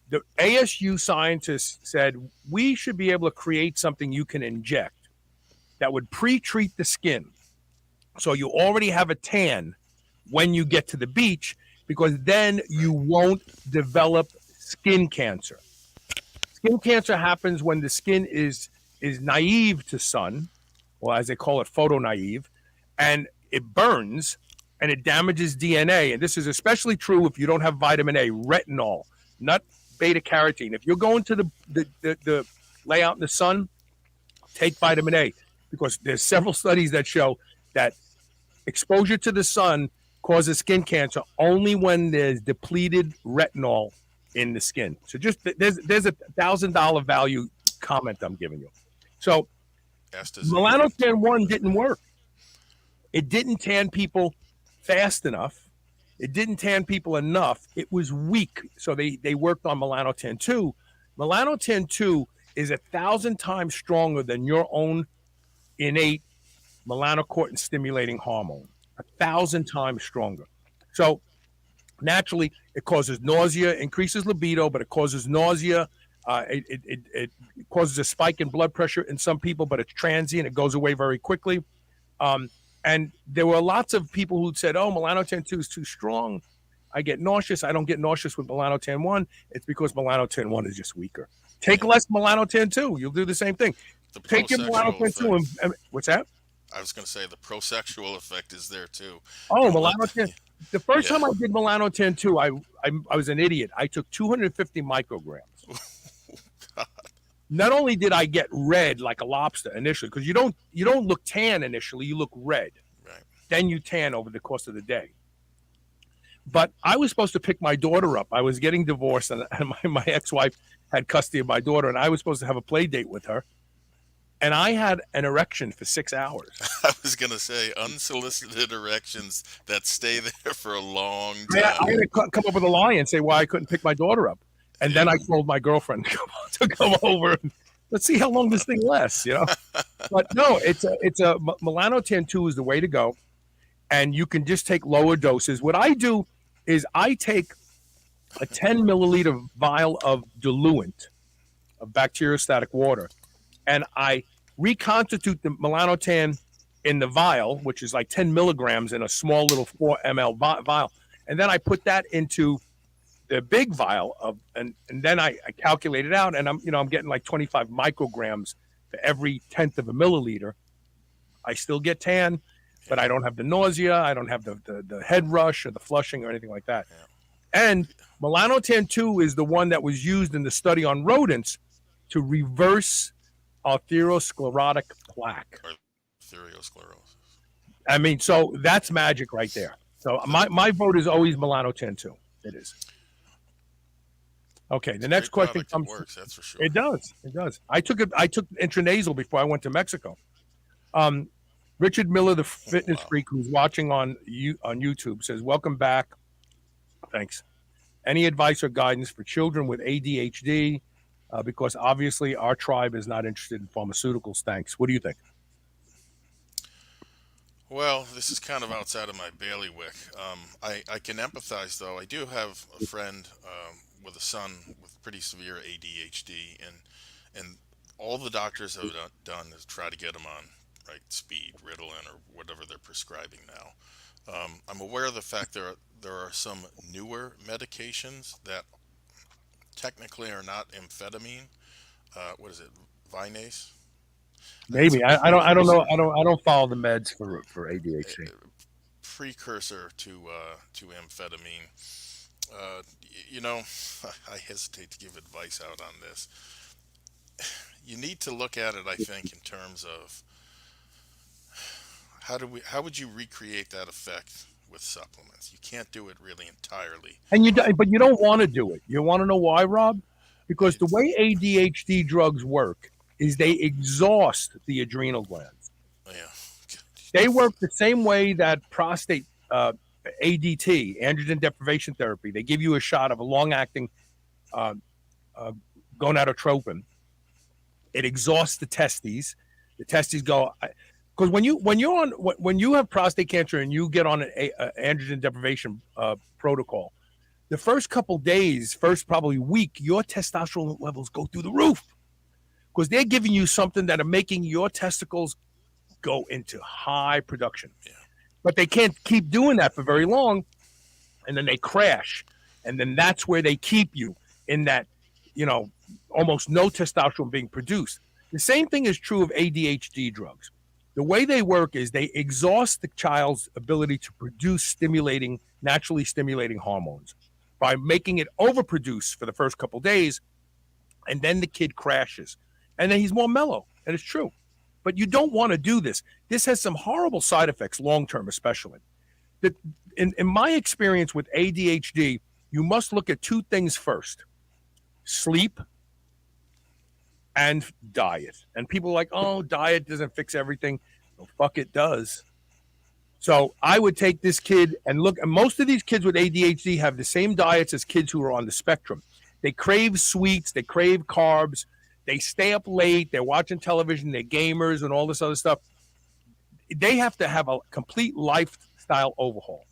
The ASU scientists said, we should be able to create something you can inject that would pre-treat the skin. So you already have a tan when you get to the beach, because then you won't develop skin cancer. Skin cancer happens when the skin is naive to sun, or as they call it, photo naive, and it burns, and it damages DNA. And this is especially true if you don't have vitamin A, retinol, not beta carotene. If you're going to the lay out in the sun, take vitamin A, because there's several studies that show that exposure to the sun causes skin cancer only when there's depleted retinol in the skin. So just there's a $1,000 value comment I'm giving you. So melanotan 1 didn't work. It didn't tan people fast enough. It didn't tan people enough. It was weak. So they worked on melanotan 2. Melanotan 2 is 1,000 times stronger than your own innate melanocortin stimulating hormone. 1,000 times stronger. So naturally, it causes nausea, increases libido, but it causes nausea. It causes a spike in blood pressure in some people, but it's transient. It goes away very quickly. And there were lots of people who said, oh, melanotan 2 is too strong. I get nauseous. I don't get nauseous with melanotan 1. It's because melanotan 1 is just weaker. Take less melanotan 2. You'll do the same thing. Take your melanotan 2. And what's that? I was going to say the prosexual effect is there too. Oh, melanotan. The first time I did melanotan 2, I was an idiot. I took 250 micrograms. Not only did I get red like a lobster initially, because you don't look tan initially, you look red. Right. Then you tan over the course of the day. But I was supposed to pick my daughter up. I was getting divorced, and my ex-wife had custody of my daughter, and I was supposed to have a play date with her. And I had an erection for 6 hours. I was going to say unsolicited erections that stay there for a long time. I had to come up with a lie and say why I couldn't pick my daughter up. And then I told my girlfriend to come over and let's see how long this thing lasts, you know. But no, it's a melanotan 2 is the way to go, and you can just take lower doses. What I do is I take a 10 milliliter vial of diluent of bacteriostatic water, and I reconstitute the melanotan in the vial, which is like 10 milligrams in a small little 4 ml vial, and then I put that into the big vial of, and then I calculate it out, and I'm getting like 25 micrograms for every 1/10 of a milliliter. I still get tan, but I don't have the nausea, I don't have the head rush or the flushing or anything like that. Yeah. And melanotan 2 is the one that was used in the study on rodents to reverse atherosclerotic plaque. Arteriosclerosis. I mean, so that's magic right there. So my vote is always melanotan 2. It is. Okay, the next question comes. It works, that's for sure. It does. I took intranasal before I went to Mexico. Richard Miller, the fitness freak who's watching on YouTube, says, "Welcome back. Thanks. Any advice or guidance for children with ADHD? Because obviously our tribe is not interested in pharmaceuticals. Thanks. What do you think?" Well, this is kind of outside of my bailiwick. I can empathize, though. I do have a friend with a son with pretty severe ADHD, and all the doctors have done is try to get him on speed, Ritalin, or whatever they're prescribing now. I'm aware of the fact there are some newer medications that technically are not amphetamine. What is it? Vinase? Maybe I don't know. I don't follow the meds for ADHD. Precursor to amphetamine. I hesitate to give advice out on this. You need to look at it, I think, in terms of how would you recreate that effect with supplements? You can't do it really entirely. But you don't want to do it. You want to know why, Rob? Because the way ADHD drugs work is they exhaust the adrenal glands. Yeah. They work the same way that prostate ADT, androgen deprivation therapy. They give you a shot of a long-acting gonadotropin. It exhausts the testes. The testes go because when you have prostate cancer and you get on an androgen deprivation protocol, the first couple days, first probably week, your testosterone levels go through the roof because they're giving you something that are making your testicles go into high production. Yeah. But they can't keep doing that for very long, and then they crash, and then that's where they keep you in that, almost no testosterone being produced. The same thing is true of ADHD drugs. The way they work is they exhaust the child's ability to produce naturally stimulating hormones by making it overproduce for the first couple days, and then the kid crashes. And then he's more mellow, and it's true. But you don't want to do this. This has some horrible side effects, long-term especially. In my experience with ADHD, you must look at two things first: sleep and diet. And people are like, oh, diet doesn't fix everything. Well, fuck, it does. So I would take this kid and look, and most of these kids with ADHD have the same diets as kids who are on the spectrum. They crave sweets, they crave carbs, they stay up late, they're watching television, they're gamers and all this other stuff. They have to have a complete lifestyle overhaul.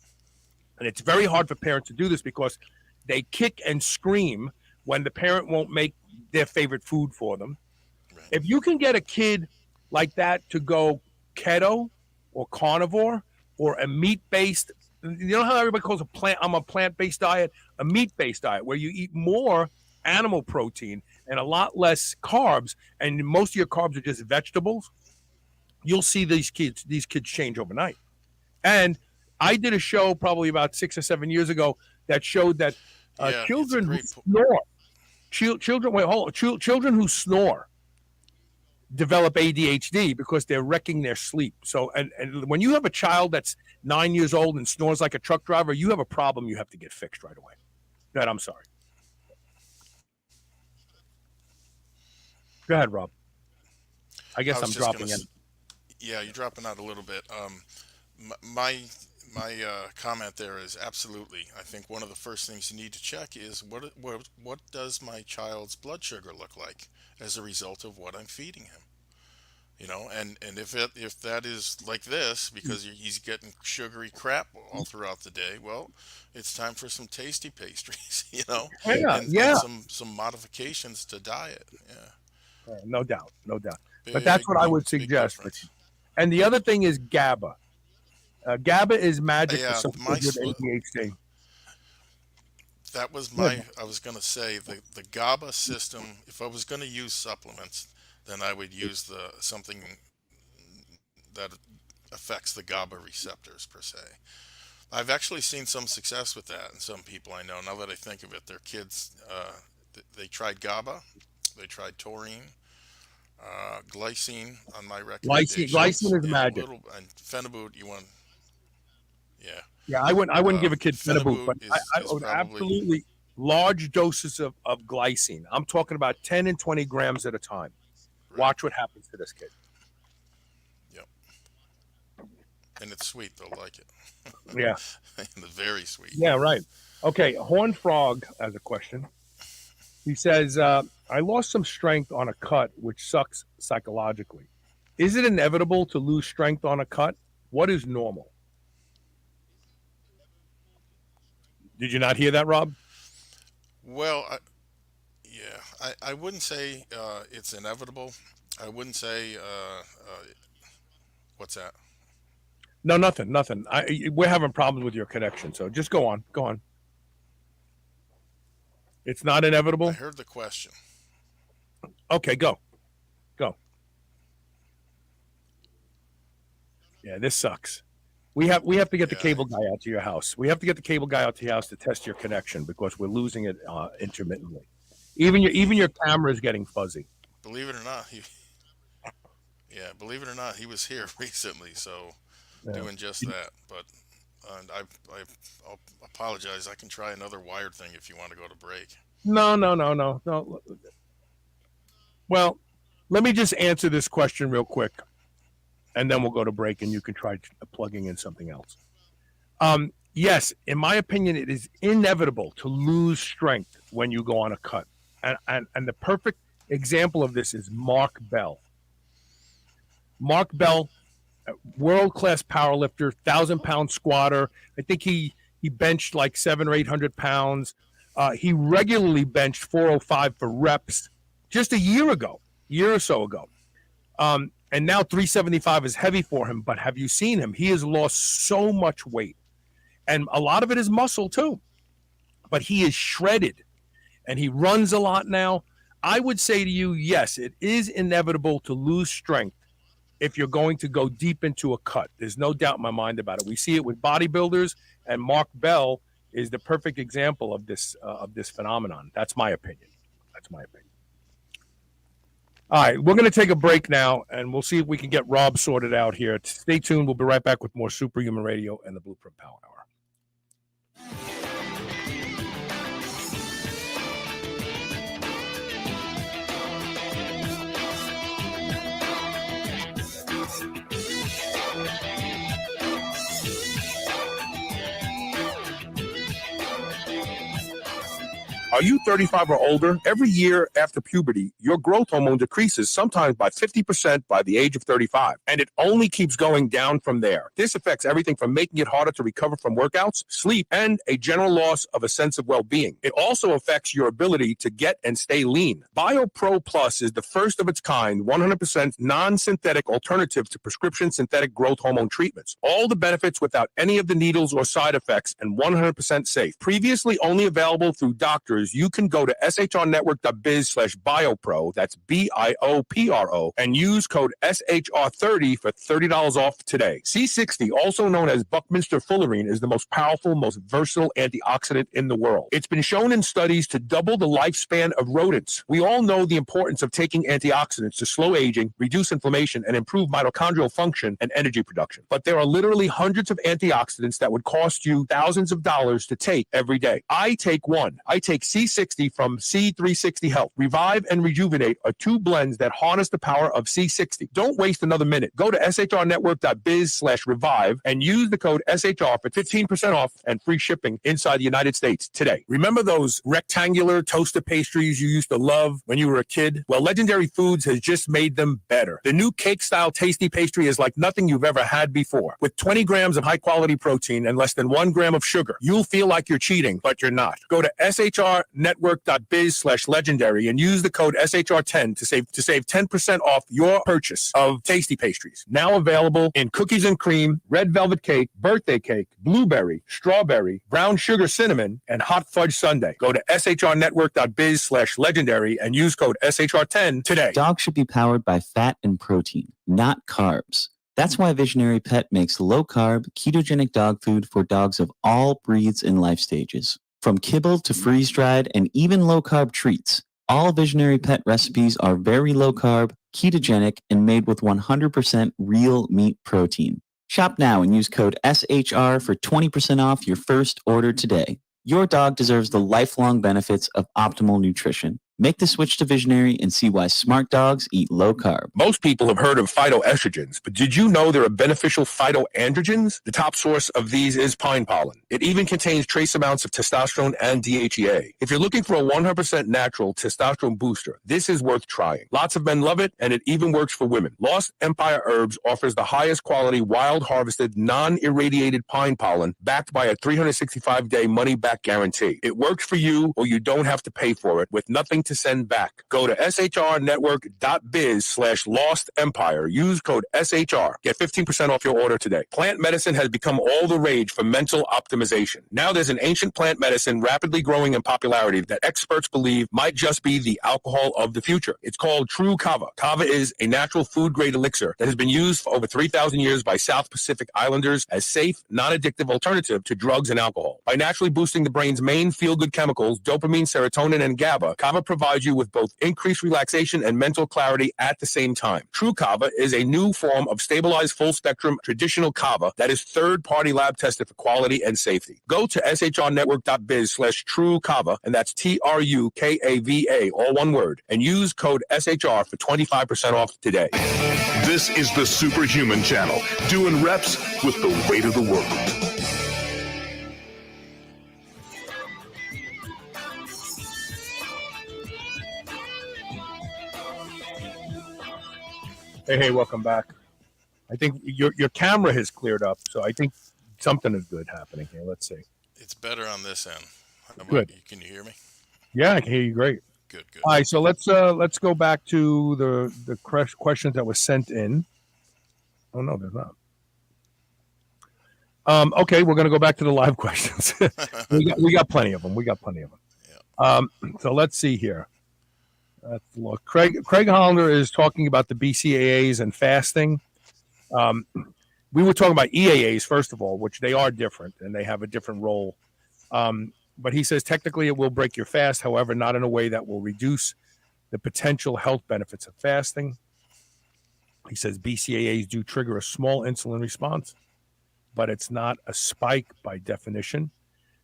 And it's very hard for parents to do this because they kick and scream when the parent won't make their favorite food for them. Right. If you can get a kid like that to go keto or carnivore or a meat-based, you know how everybody calls I'm a plant-based diet, a meat-based diet where you eat more animal protein and a lot less carbs, and most of your carbs are just vegetables, you'll see these kids change overnight. And I did a show probably about 6 or 7 years ago that showed that children who snore, children who snore develop ADHD because they're wrecking their sleep. So, and when you have a child that's 9 years old and snores like a truck driver, you have a problem you have to get fixed right away. Dad, I'm sorry. Go ahead, Rob. I guess I'm dropping in. Yeah, you're dropping out a little bit. My comment there is absolutely. I think one of the first things you need to check is what does my child's blood sugar look like as a result of what I'm feeding him. You know, and if that is like this because he's getting sugary crap all throughout the day, well, it's time for some tasty pastries, you know, and some modifications to diet. Yeah, no doubt. But that's what I would suggest. And the other thing is GABA. GABA is magic for some kids with ADHD. That was I was going to say the GABA system. If I was going to use supplements, then I would use something that affects the GABA receptors per se. I've actually seen some success with that in some people I know. Now that I think of it, their kids, they tried GABA, they tried taurine, glycine on my recommendation. Glycine is magic. And Phenibut, you want? Yeah. Yeah, I wouldn't give a kid Phenibut, but I would absolutely large doses of glycine. I'm talking about 10 and 20 grams at a time. Right. Watch what happens to this kid. Yep. And it's sweet. They'll like it. Yeah. It's very sweet. Yeah, right. Okay, Horned Frog has a question. He says, I lost some strength on a cut, which sucks psychologically. Is it inevitable to lose strength on a cut? What is normal? Did you not hear that, Rob? Well, I wouldn't say it's inevitable. I wouldn't say what's that? No, nothing. We're having problems with your connection, so just go on. It's not inevitable? I heard the question. Okay, go. Yeah, this sucks. We have to get the cable guy out to your house. We have to get the cable guy out to your house to test your connection because we're losing it intermittently. Even your camera is getting fuzzy. Believe it or not, he was here recently, so doing just that. But I'll apologize. I can try another wired thing if you want to go to break. No. Well, let me just answer this question real quick, and then we'll go to break, and you can try plugging in something else. Yes, in my opinion, it is inevitable to lose strength when you go on a cut. And the perfect example of this is Mark Bell. Mark Bell, world-class powerlifter, 1,000-pound squatter. I think he benched like 700 or 800 pounds. He regularly benched 405 for reps just a year or so ago. And now 375 is heavy for him, but have you seen him? He has lost so much weight. And a lot of it is muscle too. But he is shredded, and he runs a lot now. I would say to you, yes, it is inevitable to lose strength if you're going to go deep into a cut. There's no doubt in my mind about it. We see it with bodybuilders, and Mark Bell is the perfect example of this phenomenon. That's my opinion. All right, we're going to take a break now, and we'll see if we can get Rob sorted out here. Stay tuned. We'll be right back with more Superhuman Radio and the Blueprint Power Hour. Are you 35 or older? Every year after puberty, your growth hormone decreases sometimes by 50% by the age of 35, and it only keeps going down from there. This affects everything from making it harder to recover from workouts, sleep, and a general loss of a sense of well-being. It also affects your ability to get and stay lean. BioPro Plus is the first of its kind, 100% non-synthetic alternative to prescription synthetic growth hormone treatments. All the benefits without any of the needles or side effects and 100% safe. Previously only available through doctors, you can go to shrnetwork.biz/biopro, that's BIOPRO, and use code SHR30 for $30 off today. C60, also known as Buckminster fullerene, is the most powerful, most versatile antioxidant in the world. It's been shown in studies to double the lifespan of rodents. We all know the importance of taking antioxidants to slow aging, reduce inflammation, and improve mitochondrial function and energy production. But there are literally hundreds of antioxidants that would cost you thousands of dollars to take every day. I take one. I take C60 from C360 Health. Revive and Rejuvenate are two blends that harness the power of C60. Don't waste another minute. Go to shrnetwork.biz/revive and use the code SHR for 15% off and free shipping inside the United States today. Remember those rectangular toaster pastries you used to love when you were a kid? Well, Legendary Foods has just made them better. The new cake-style tasty pastry is like nothing you've ever had before. With 20 grams of high-quality protein and less than 1 gram of sugar, you'll feel like you're cheating, but you're not. Go to shrnetwork.biz/legendary and use the code SHR10 to save 10% off your purchase of tasty pastries. Now available in cookies and cream, red velvet cake, birthday cake, blueberry, strawberry, brown sugar cinnamon, and hot fudge sundae. Go to shrnetwork.biz/legendary and use code SHR10 today. Dogs should be powered by fat and protein, not carbs. That's why Visionary Pet makes low-carb, ketogenic dog food for dogs of all breeds and life stages. From kibble to freeze-dried and even low-carb treats, all Visionary Pet recipes are very low-carb, ketogenic, and made with 100% real meat protein. Shop now and use code SHR for 20% off your first order today. Your dog deserves the lifelong benefits of optimal nutrition. Make the switch to Visionary and see why smart dogs eat low carb. Most people have heard of phytoestrogens, but did you know there are beneficial phytoandrogens? The top source of these is pine pollen. It even contains trace amounts of testosterone and DHEA. If you're looking for a 100% natural testosterone booster, this is worth trying. Lots of men love it, and it even works for women. Lost Empire Herbs offers the highest quality wild harvested, non-irradiated pine pollen backed by a 365-day money-back guarantee. It works for you, or you don't have to pay for it with nothing to send back. Go to shrnetwork.biz/lost empire. Use code SHR. Get 15% off your order today. Plant medicine has become all the rage for mental optimization. Now there's an ancient plant medicine rapidly growing in popularity that experts believe might just be the alcohol of the future. It's called True Kava. Kava is a natural food-grade elixir that has been used for over 3,000 years by South Pacific Islanders as safe, non-addictive alternative to drugs and alcohol. By naturally boosting the brain's main feel-good chemicals, dopamine, serotonin, and GABA, Kava provides you with both increased relaxation and mental clarity at the same time. True Kava is a new form of stabilized full-spectrum traditional kava that is third-party lab tested for quality and safety. Go to shrnetwork.biz/true kava, and that's TRUKAVA, all one word, and use code SHR for 25% off today. This is the Superhuman Channel, doing reps with the weight of the world. Hey, welcome back. I think your camera has cleared up, so I think something is good happening here. Let's see. It's better on this end. Good. Can you hear me? Yeah, I can hear you great. Good. All right, so let's go back to the questions that were sent in. Oh no, there's not. Okay, we're gonna go back to the live questions. we got plenty of them. Yeah. So let's see here. Let's look. Craig Hollander is talking about the BCAAs and fasting. Um, we were talking about EAAs first of all, which they are different and they have a different role. But he says technically it will break your fast, however, not in a way that will reduce the potential health benefits of fasting. He says BCAAs do trigger a small insulin response, but it's not a spike by definition.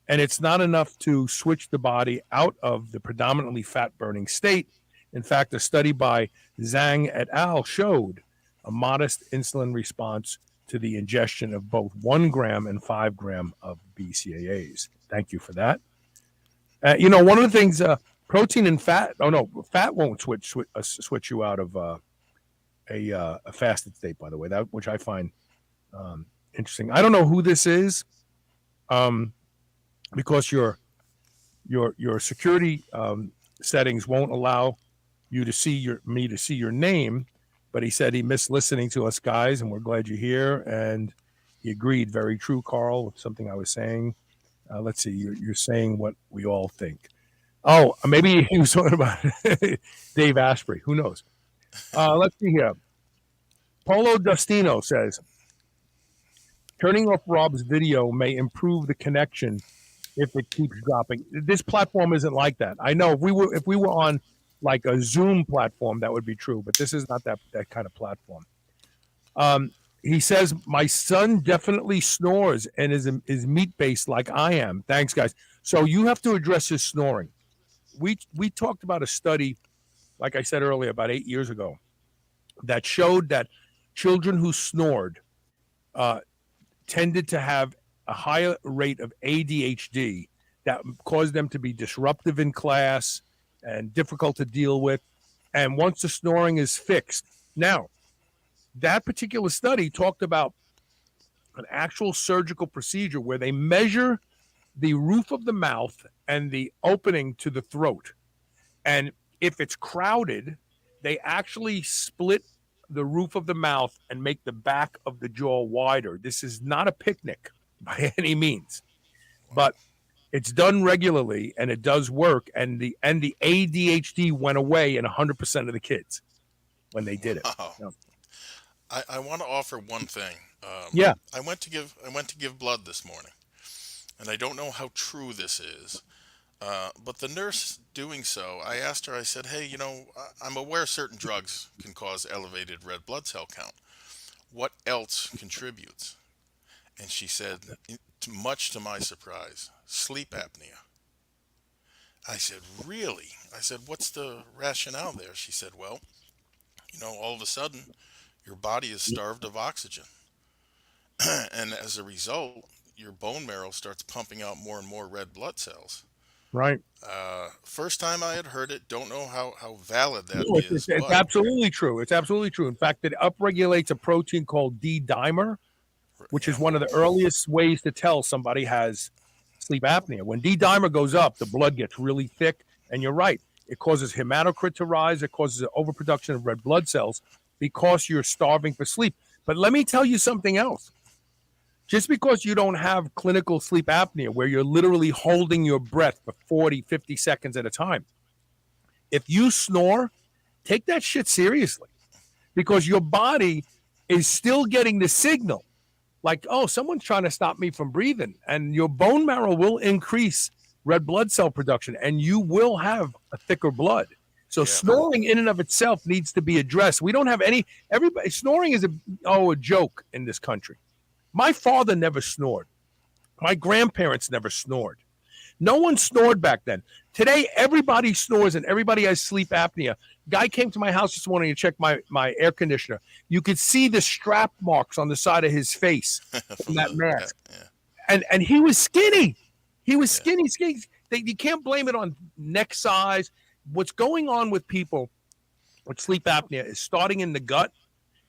And it's not enough to switch the body out of the predominantly fat burning state. In fact, a study by Zhang et al. Showed a modest insulin response to the ingestion of both 1 gram and 5 gram of BCAAs. Thank you for that. One of the things, protein and fat. Oh no, fat won't switch you out of a fasted state. By the way, that which I find interesting. I don't know who this is, because your security settings won't allow you to see your name. But he said he missed listening to us guys, and we're glad you're here. And he agreed. Very true, Carl, with something I was saying. Let's see. You're saying what we all think. Oh, maybe he was talking about Dave Asprey. Who knows? Let's see here. Polo Dustino says, turning off Rob's video may improve the connection if it keeps dropping. This platform isn't like that. I know if we were on like a Zoom platform, that would be true, but this is not that kind of platform. He says, my son definitely snores and is meat-based like I am. Thanks, guys. So you have to address his snoring. We talked about a study, like I said earlier, about 8 years ago, that showed that children who snored tended to have a higher rate of ADHD that caused them to be disruptive in class and difficult to deal with. And once the snoring is fixed, now, that particular study talked about an actual surgical procedure where they measure the roof of the mouth and the opening to the throat. And if it's crowded, they actually split the roof of the mouth and make the back of the jaw wider. This is not a picnic by any means, but it's done regularly and it does work. And the ADHD went away in 100% of the kids when they did it. Wow. So, I want to offer one thing. yeah. I went to give blood this morning, and I don't know how true this is. But the nurse doing so, I asked her, I said, hey, I'm aware certain drugs can cause elevated red blood cell count. What else contributes? And she said, much to my surprise, sleep apnea. I said, really? I said, what's the rationale there? She said, well, all of a sudden, your body is starved of oxygen. And as a result, your bone marrow starts pumping out more and more red blood cells. Right. First time I had heard it, don't know how valid that No, is. it's absolutely true. It's absolutely true. In fact, it upregulates a protein called D-dimer, which is one of the earliest ways to tell somebody has sleep apnea. When D-dimer goes up, the blood gets really thick, and you're right. It causes hematocrit to rise. It causes an overproduction of red blood cells because you're starving for sleep. But let me tell you something else. Just because you don't have clinical sleep apnea where you're literally holding your breath for 40, 50 seconds at a time, if you snore, take that shit seriously because your body is still getting the signal like, oh, someone's trying to stop me from breathing, and your bone marrow will increase red blood cell production and you will have a thicker blood. So snoring in and of itself needs to be addressed. We don't have everybody snoring is a joke in this country. My father never snored. My grandparents never snored. No one snored back then. Today, everybody snores and everybody has sleep apnea. Guy came to my house this morning to check my air conditioner. You could see the strap marks on the side of his face from that mask. And he was skinny. He was skinny. You can't blame it on neck size. What's going on with people with sleep apnea is starting in the gut,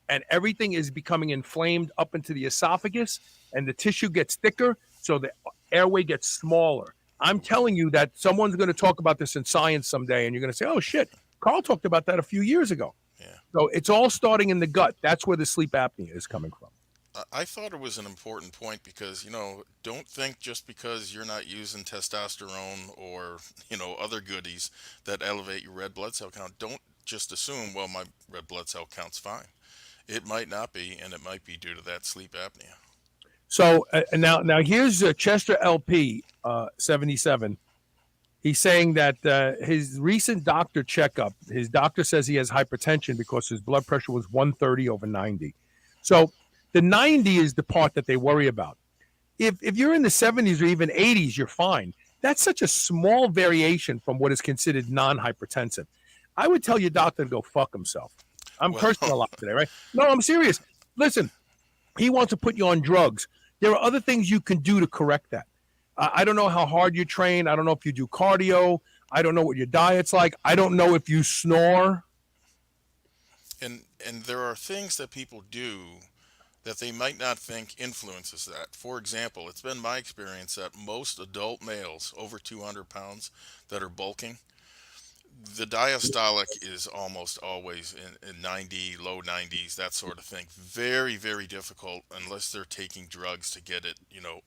and everything is becoming inflamed up into the esophagus, and the tissue gets thicker, so the airway gets smaller. I'm telling you that someone's going to talk about this in science someday, and you're going to say, oh, shit, Carl talked about that a few years ago. Yeah. So it's all starting in the gut. That's where the sleep apnea is coming from. I thought it was an important point because, don't think just because you're not using testosterone or, other goodies that elevate your red blood cell count, don't just assume, well, my red blood cell count's fine. It might not be, and it might be due to that sleep apnea. So now here's Chester LP 77. He's saying that his recent doctor checkup, his doctor says he has hypertension because his blood pressure was 130 over 90. So the 90 is the part that they worry about. If you're in the 70s or even 80s, you're fine. That's such a small variation from what is considered non-hypertensive. I would tell your doctor to go fuck himself. I'm cursing a lot today, right? No, I'm serious. Listen, he wants to put you on drugs. There are other things you can do to correct that. I don't know how hard you train. I don't know if you do cardio. I don't know what your diet's like. I don't know if you snore. And there are things that people do that they might not think influences that. For example, it's been my experience that most adult males over 200 pounds that are bulking, the diastolic is almost always in 90, low 90s, that sort of thing. Very, very difficult unless they're taking drugs to get it,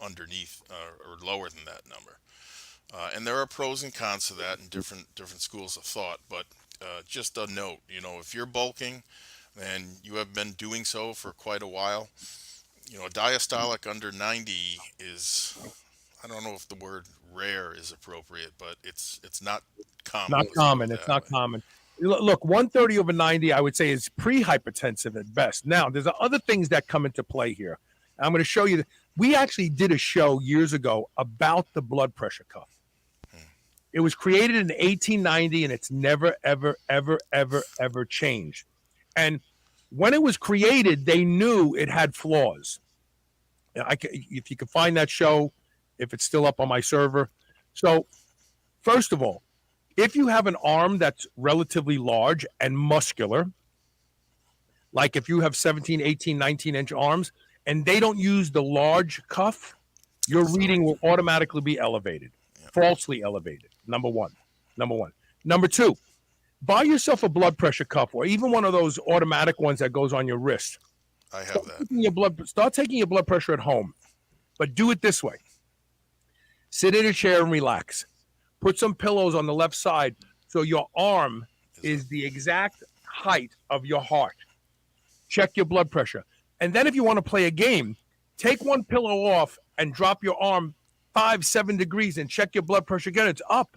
underneath or lower than that number. And there are pros and cons to that in different schools of thought. But just a note, if you're bulking and you have been doing so for quite a while, a diastolic under 90 is, I don't know if the word rare is appropriate, but it's not common. Not common. It's not common. Look, 130 over 90, I would say, is pre-hypertensive at best. Now, there's other things that come into play here. I'm going to show you. We actually did a show years ago about the blood pressure cuff. It was created in 1890, and it's never, ever, ever, ever, ever changed. And when it was created, they knew it had flaws. If you can find that show, if it's still up on my server. So, first of all, if you have an arm that's relatively large and muscular, like if you have 17, 18, 19-inch arms, and they don't use the large cuff, your reading will automatically be elevated, falsely elevated, number one. Number two, buy yourself a blood pressure cuff or even one of those automatic ones that goes on your wrist. I have that. Start taking your blood pressure at home, but do it this way. Sit in a chair and relax. Put some pillows on the left side so your arm is the exact height of your heart. Check your blood pressure. And then if you want to play a game, take one pillow off and drop your arm 5-7 degrees and check your blood pressure again. It's up.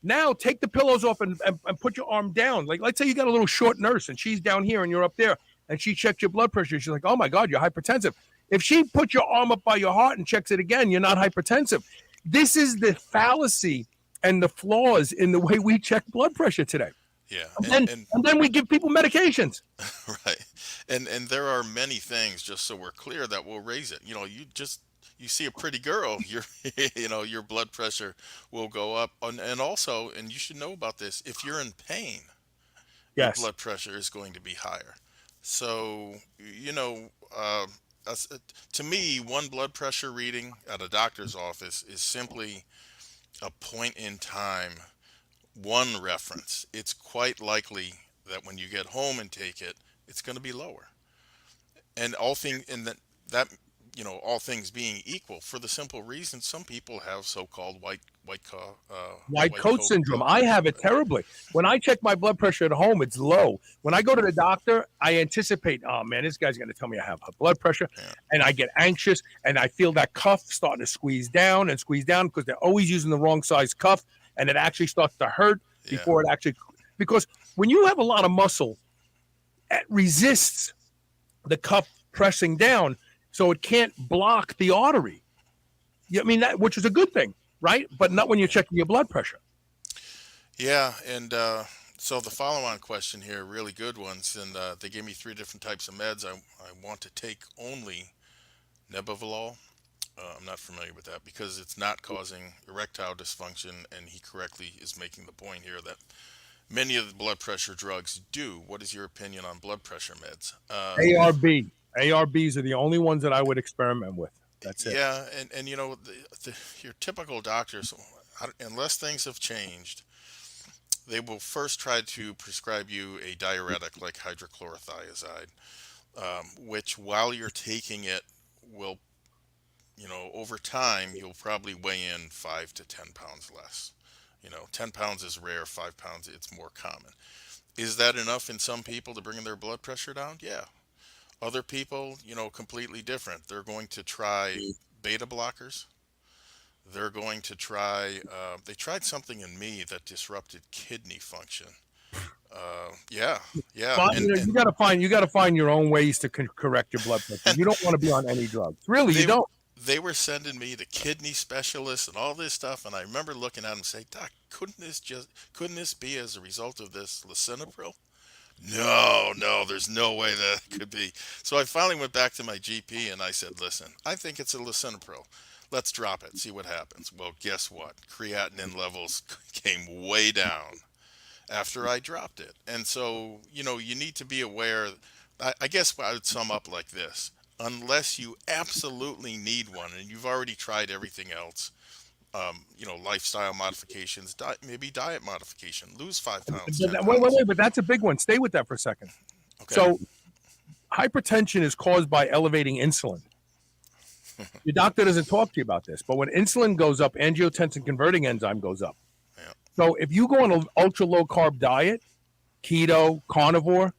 Now take the pillows off and put your arm down. Like, let's say you got a little short nurse and she's down here and you're up there and she checked your blood pressure. She's like, oh my God, you're hypertensive. If she put your arm up by your heart and checks it again, you're not hypertensive. This is the fallacy and the flaws in the way we check blood pressure today. Yeah. And then we give people medications. Right. And there are many things, just so we're clear, that will raise it. You see a pretty girl, your blood pressure will go up. And also, and you should know about this, if you're in pain, Yes. your blood pressure is going to be higher. So, to me, one blood pressure reading at a doctor's office is simply a point in time, one reference. It's quite likely that when you get home and take it, it's going to be lower. And all things being equal, for the simple reason some people have so-called white coat syndrome. I have it terribly. When I check my blood pressure at home, it's low. When I go to the doctor, I anticipate, oh man, this guy's going to tell me I have high blood pressure, and I get anxious, and I feel that cuff starting to squeeze down because they're always using the wrong size cuff, and it actually starts to hurt before it actually. Because when you have a lot of muscle, it resists the cuff pressing down, so it can't block the artery. That, which is a good thing, right? But not when you're checking your blood pressure. Yeah, and so the follow-on question here, really good ones, and they gave me 3 different types of meds. I want to take only Nebivolol. I'm not familiar with that because it's not causing erectile dysfunction, and he correctly is making the point here that many of the blood pressure drugs do. What is your opinion on blood pressure meds? ARB. ARBs are the only ones that I would experiment with. That's it. Yeah, and your typical doctors, unless things have changed, they will first try to prescribe you a diuretic like hydrochlorothiazide, which while you're taking it will, over time, you'll probably weigh in 5 to 10 pounds less. 10 pounds is rare, 5 pounds, it's more common. Is that enough in some people to bring their blood pressure down? Yeah. Other people, completely different. They're going to try beta blockers. They're going to try, they tried something in me that disrupted kidney function. Yeah, yeah. But And, and you got to find your own ways to correct your blood pressure. You don't want to be on any drugs. Really, you they, don't. they were sending me to kidney specialists and all this stuff. And I remember looking at them and saying, Doc, couldn't this be as a result of this lisinopril? No, no, there's no way that could be. So I finally went back to my GP and I said, listen, I think it's a lisinopril. Let's drop it, see what happens. Well, guess what? Creatinine levels came way down after I dropped it. And so, you need to be aware. I guess I would sum up like this. Unless you absolutely need one and you've already tried everything else, lifestyle modifications, maybe diet modification, lose 5 pounds, 10 pounds. Wait, but that's a big one. Stay with that for a second. Okay. So, hypertension is caused by elevating insulin. Your doctor doesn't talk to you about this, but when insulin goes up, angiotensin converting enzyme goes up. Yeah. So, if you go on an ultra low carb diet, keto, carnivore,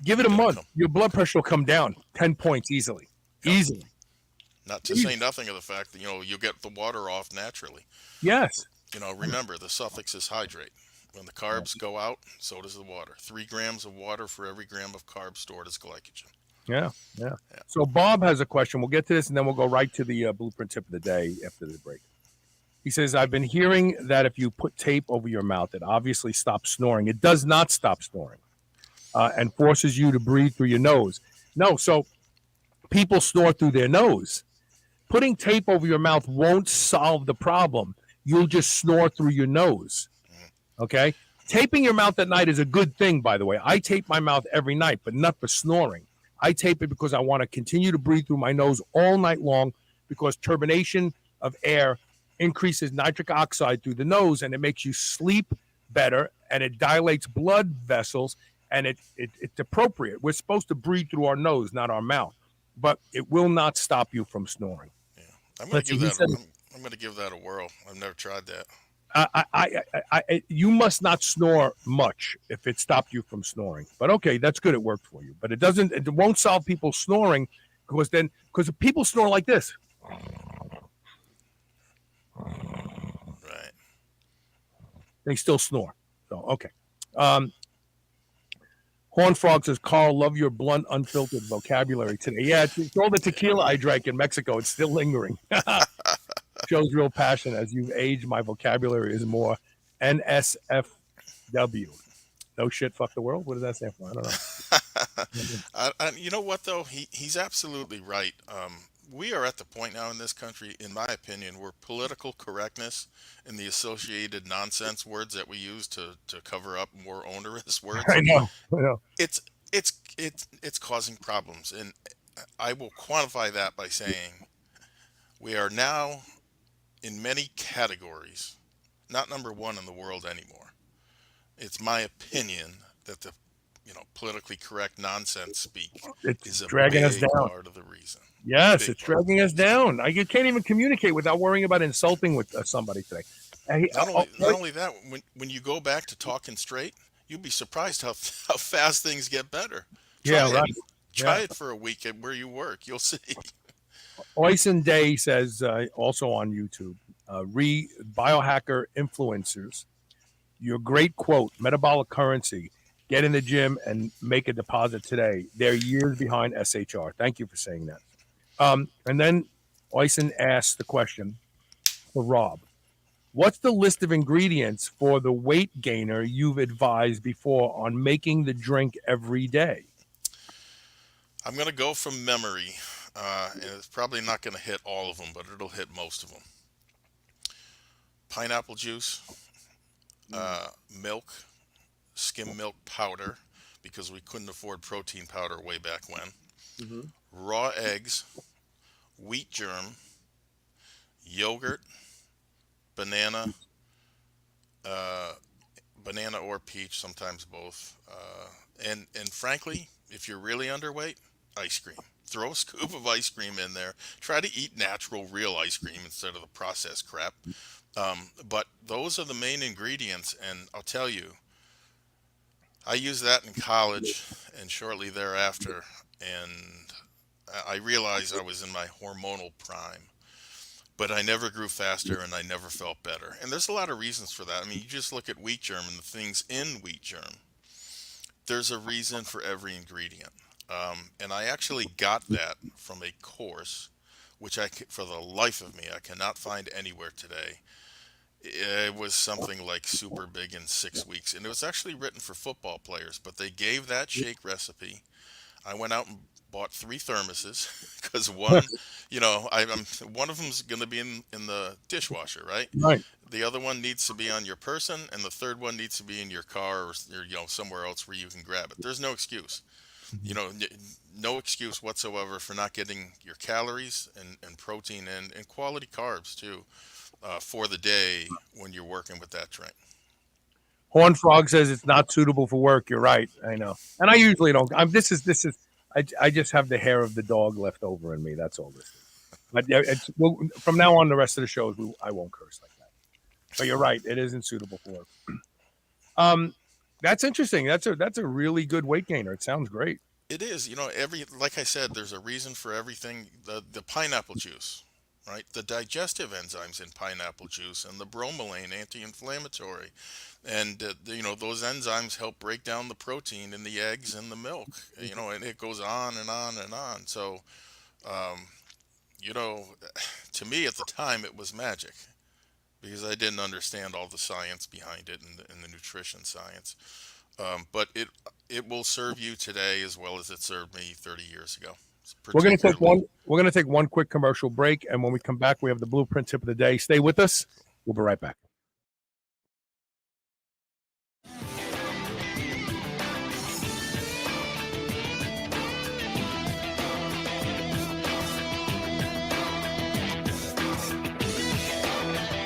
give it a month, your blood pressure will come down 10 points easily. Yep. Easily. Not to say nothing of the fact that, you'll get the water off naturally. Yes. Remember, the suffix is hydrate. When the carbs go out, so does the water. 3 grams of water for every gram of carbs stored as glycogen. Yeah. So Bob has a question. We'll get to this, and then we'll go right to the blueprint tip of the day after the break. He says, I've been hearing that if you put tape over your mouth, it obviously stops snoring. It does not stop snoring and forces you to breathe through your nose. No, so people snore through their nose. Putting tape over your mouth won't solve the problem. You'll just snore through your nose. Okay? Taping your mouth at night is a good thing, by the way. I tape my mouth every night, but not for snoring. I tape it because I want to continue to breathe through my nose all night long because turbination of air increases nitric oxide through the nose and it makes you sleep better and it dilates blood vessels and it's appropriate. We're supposed to breathe through our nose, not our mouth, but it will not stop you from snoring. Yeah. I'm going to give that a whirl. I've never tried that. You must not snore much if it stopped you from snoring. But okay, that's good. It worked for you. But it won't solve people snoring because people snore like this. Right. They still snore. So, okay. Horn Frog says, Carl, love your blunt, unfiltered vocabulary today. Yeah, it's all the tequila I drank in Mexico. It's still lingering. Shows real passion. As you've aged, my vocabulary is more NSFW. No shit, fuck the world? What does that stand for? I don't know. You know what, though? He's absolutely right. We are at the point now in this country, in my opinion, where political correctness and the associated nonsense words that we use to cover up more onerous words. I know. It's causing problems. And I will quantify that by saying we are now in many categories, not number one in the world anymore. It's my opinion that the politically correct nonsense speak is a dragging us big down. part of the reason. Yes, it's dragging us down. You can't even communicate without worrying about insulting with somebody today. Not only that, when you go back to talking straight, you'll be surprised how fast things get better. Try it for a week at where you work. You'll see. Oyson Day says, also on YouTube, biohacker influencers, your great quote, metabolic currency, get in the gym and make a deposit today. They're years behind SHR. Thank you for saying that. And then Oyson asks the question for Rob. What's the list of ingredients for the weight gainer you've advised before on making the drink every day? I'm going to go from memory. And it's probably not going to hit all of them, but it'll hit most of them. Pineapple juice, milk, skim milk powder, because we couldn't afford protein powder way back when. Raw eggs, wheat germ, yogurt, banana or peach, sometimes both. And frankly, if you're really underweight, ice cream. Throw a scoop of ice cream in there. Try to eat natural, real ice cream instead of the processed crap. But those are the main ingredients, and I'll tell you, I used that in college, and shortly thereafter, and I realized I was in my hormonal prime. But I never grew faster and I never felt better. And there's a lot of reasons for that. I mean, you just look at wheat germ and the things in wheat germ. There's a reason for every ingredient. And I actually got that from a course, which for the life of me, I cannot find anywhere today. It was something like super big in 6 weeks. And it was actually written for football players, but they gave that shake recipe. I went out and bought 3 thermoses because one, one of them's going to be in the dishwasher, right? Right. The other one needs to be on your person, and the third one needs to be in your car or somewhere else where you can grab it. There's no excuse, no excuse whatsoever for not getting your calories and protein and quality carbs too for the day when you're working with that drink. Horn Frog says it's not suitable for work. You're right. I know. And I usually don't. I just have the hair of the dog left over in me. That's all this is. But from now on, the rest of the shows, I won't curse like that. But you're right. It isn't suitable for work. That's interesting. That's a really good weight gainer. It sounds great. It is. Like I said, there's a reason for everything. The pineapple juice, right? The digestive enzymes in pineapple juice and the bromelain, anti-inflammatory. And, those enzymes help break down the protein in the eggs and the milk, and it goes on and on and on. So, to me at the time, it was magic because I didn't understand all the science behind it and the nutrition science. But it will serve you today as well as it served me 30 years ago. We're going to take one quick commercial break. And when we come back, we have the blueprint tip of the day. Stay with us. We'll be right back.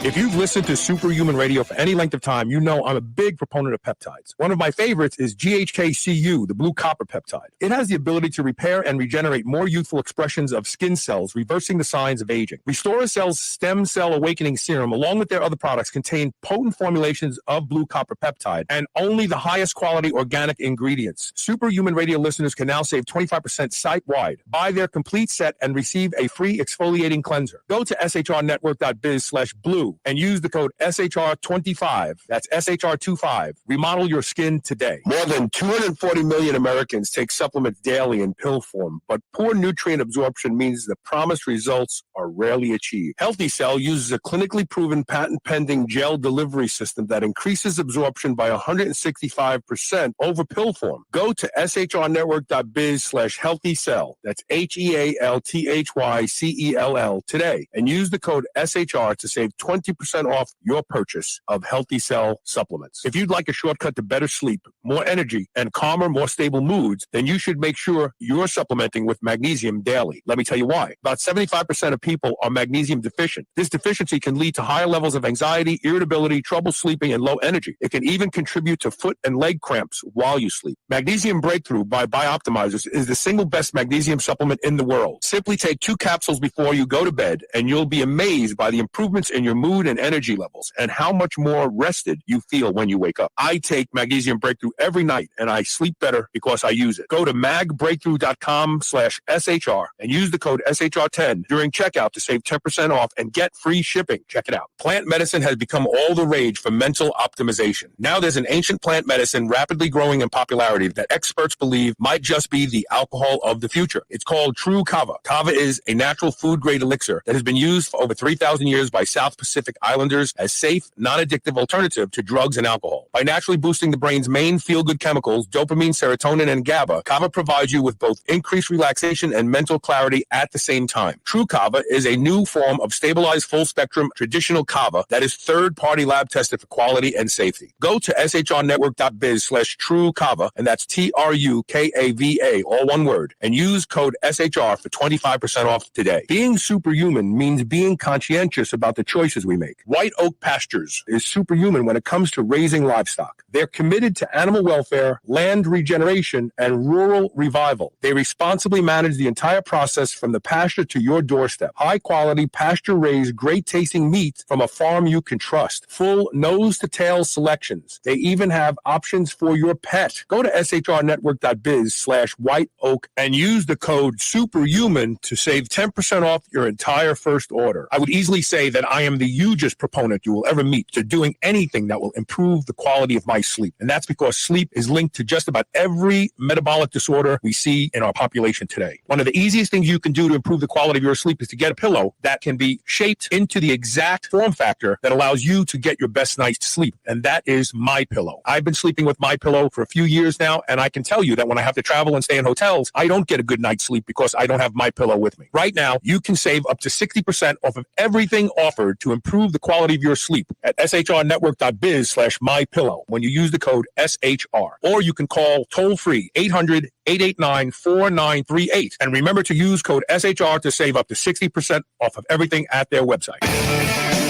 If you've listened to Superhuman Radio for any length of time, you know I'm a big proponent of peptides. One of my favorites is GHKCU, the blue copper peptide. It has the ability to repair and regenerate more youthful expressions of skin cells, reversing the signs of aging. Restore Cell's Stem Cell Awakening Serum, along with their other products, contain potent formulations of blue copper peptide and only the highest quality organic ingredients. Superhuman Radio listeners can now save 25% site-wide. Buy their complete set and receive a free exfoliating cleanser. Go to shrnetwork.biz/blue and use the code SHR25. That's SHR25. Remodel your skin today. More than 240 million Americans take supplements daily in pill form, but poor nutrient absorption means the promised results are rarely achieved. Healthy Cell uses a clinically proven patent-pending gel delivery system that increases absorption by 165% over pill form. Go to shrnetwork.biz/healthycell. That's HEALTHYCELL today and use the code SHR to save 20% off your purchase of Healthy Cell supplements. If you'd like a shortcut to better sleep, more energy, and calmer, more stable moods, then you should make sure you're supplementing with magnesium daily. Let me tell you why. About 75% of people are magnesium deficient. This deficiency can lead to higher levels of anxiety, irritability, trouble sleeping, and low energy. It can even contribute to foot and leg cramps while you sleep. Magnesium Breakthrough by Bioptimizers is the single best magnesium supplement in the world. Simply take 2 capsules before you go to bed, and you'll be amazed by the improvements in your mood and energy levels and how much more rested you feel when you wake up. I take Magnesium Breakthrough every night and I sleep better because I use it. Go to magbreakthrough.com/SHR and use the code SHR10 during checkout to save 10% off and get free shipping. Check it out. Plant medicine has become all the rage for mental optimization. Now there's an ancient plant medicine rapidly growing in popularity that experts believe might just be the alcohol of the future. It's called True Kava. Kava is a natural food-grade elixir that has been used for over 3,000 years by South Pacific Islanders as safe, non-addictive alternative to drugs and alcohol. By naturally boosting the brain's main feel-good chemicals, dopamine, serotonin, and GABA, Kava provides you with both increased relaxation and mental clarity at the same time. True Kava is a new form of stabilized full-spectrum traditional Kava that is third-party lab tested for quality and safety. Go to shrnetwork.biz/True Kava, and that's TRUKAVA, all one word, and use code SHR for 25% off today. Being superhuman means being conscientious about the choices choices we make. White Oak Pastures is superhuman when it comes to raising livestock. They're committed to animal welfare, land regeneration, and rural revival. They responsibly manage the entire process from the pasture to your doorstep. High quality, pasture raised, great tasting meat from a farm you can trust. Full nose to tail selections. They even have options for your pet. Go to shrnetwork.biz/white oak and use the code superhuman to save 10% off your entire first order. I would easily say that I am the hugest proponent you will ever meet to doing anything that will improve the quality of my sleep. And that's because sleep is linked to just about every metabolic disorder we see in our population today. One of the easiest things you can do to improve the quality of your sleep is to get a pillow that can be shaped into the exact form factor that allows you to get your best night's sleep. And that is My Pillow. I've been sleeping with My Pillow for a few years now, and I can tell you that when I have to travel and stay in hotels, I don't get a good night's sleep because I don't have My Pillow with me. Right now, you can save up to 60% off of everything offered to improve the quality of your sleep at shrnetwork.biz/mypillow when you use the code SHR. Or you can call toll-free 800-889-4938. And remember to use code SHR to save up to 60% off of everything at their website.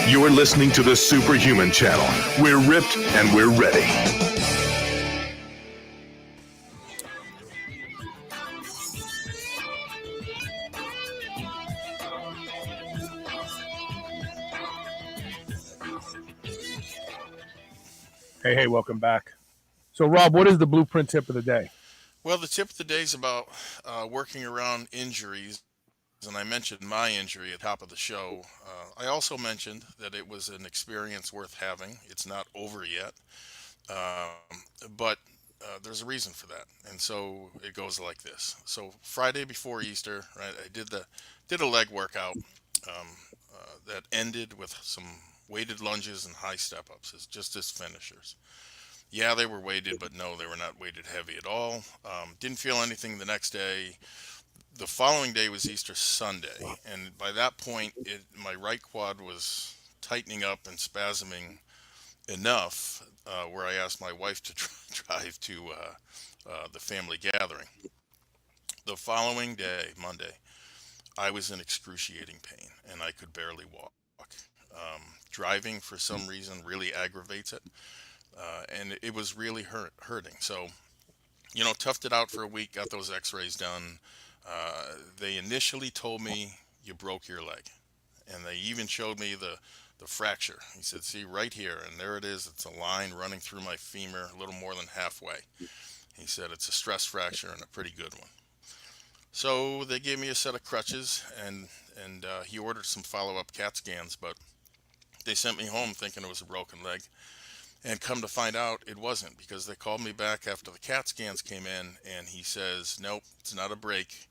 You're listening to the Superhuman Channel. We're ripped and we're ready. Hey, welcome back. So, Rob, what is the blueprint tip of the day? Well, the tip of the day is about working around injuries. And I mentioned my injury at the top of the show. I also mentioned that it was an experience worth having. It's not over yet, but there's a reason for that. And so it goes like this. So Friday before Easter, right, I did a leg workout that ended with some weighted lunges and high step-ups, just as finishers. Yeah, they were weighted, but no, they were not weighted heavy at all. Didn't feel anything the next day. The following day was Easter Sunday, and by that point, my right quad was tightening up and spasming enough where I asked my wife to drive to the family gathering. The following day, Monday, I was in excruciating pain, and I could barely walk. Driving, for some reason, really aggravates it, and it was really hurting. So, toughed it out for a week, got those x-rays done. They initially told me you broke your leg, and they even showed me the fracture. He said, see right here, and there it is. It's a line running through my femur, a little more than halfway. He said it's a stress fracture and a pretty good one. So they gave me a set of crutches, and he ordered some follow-up CAT scans, but they sent me home thinking it was a broken leg. And come to find out, it wasn't, because they called me back after the CAT scans came in, and he says, nope, it's not a break.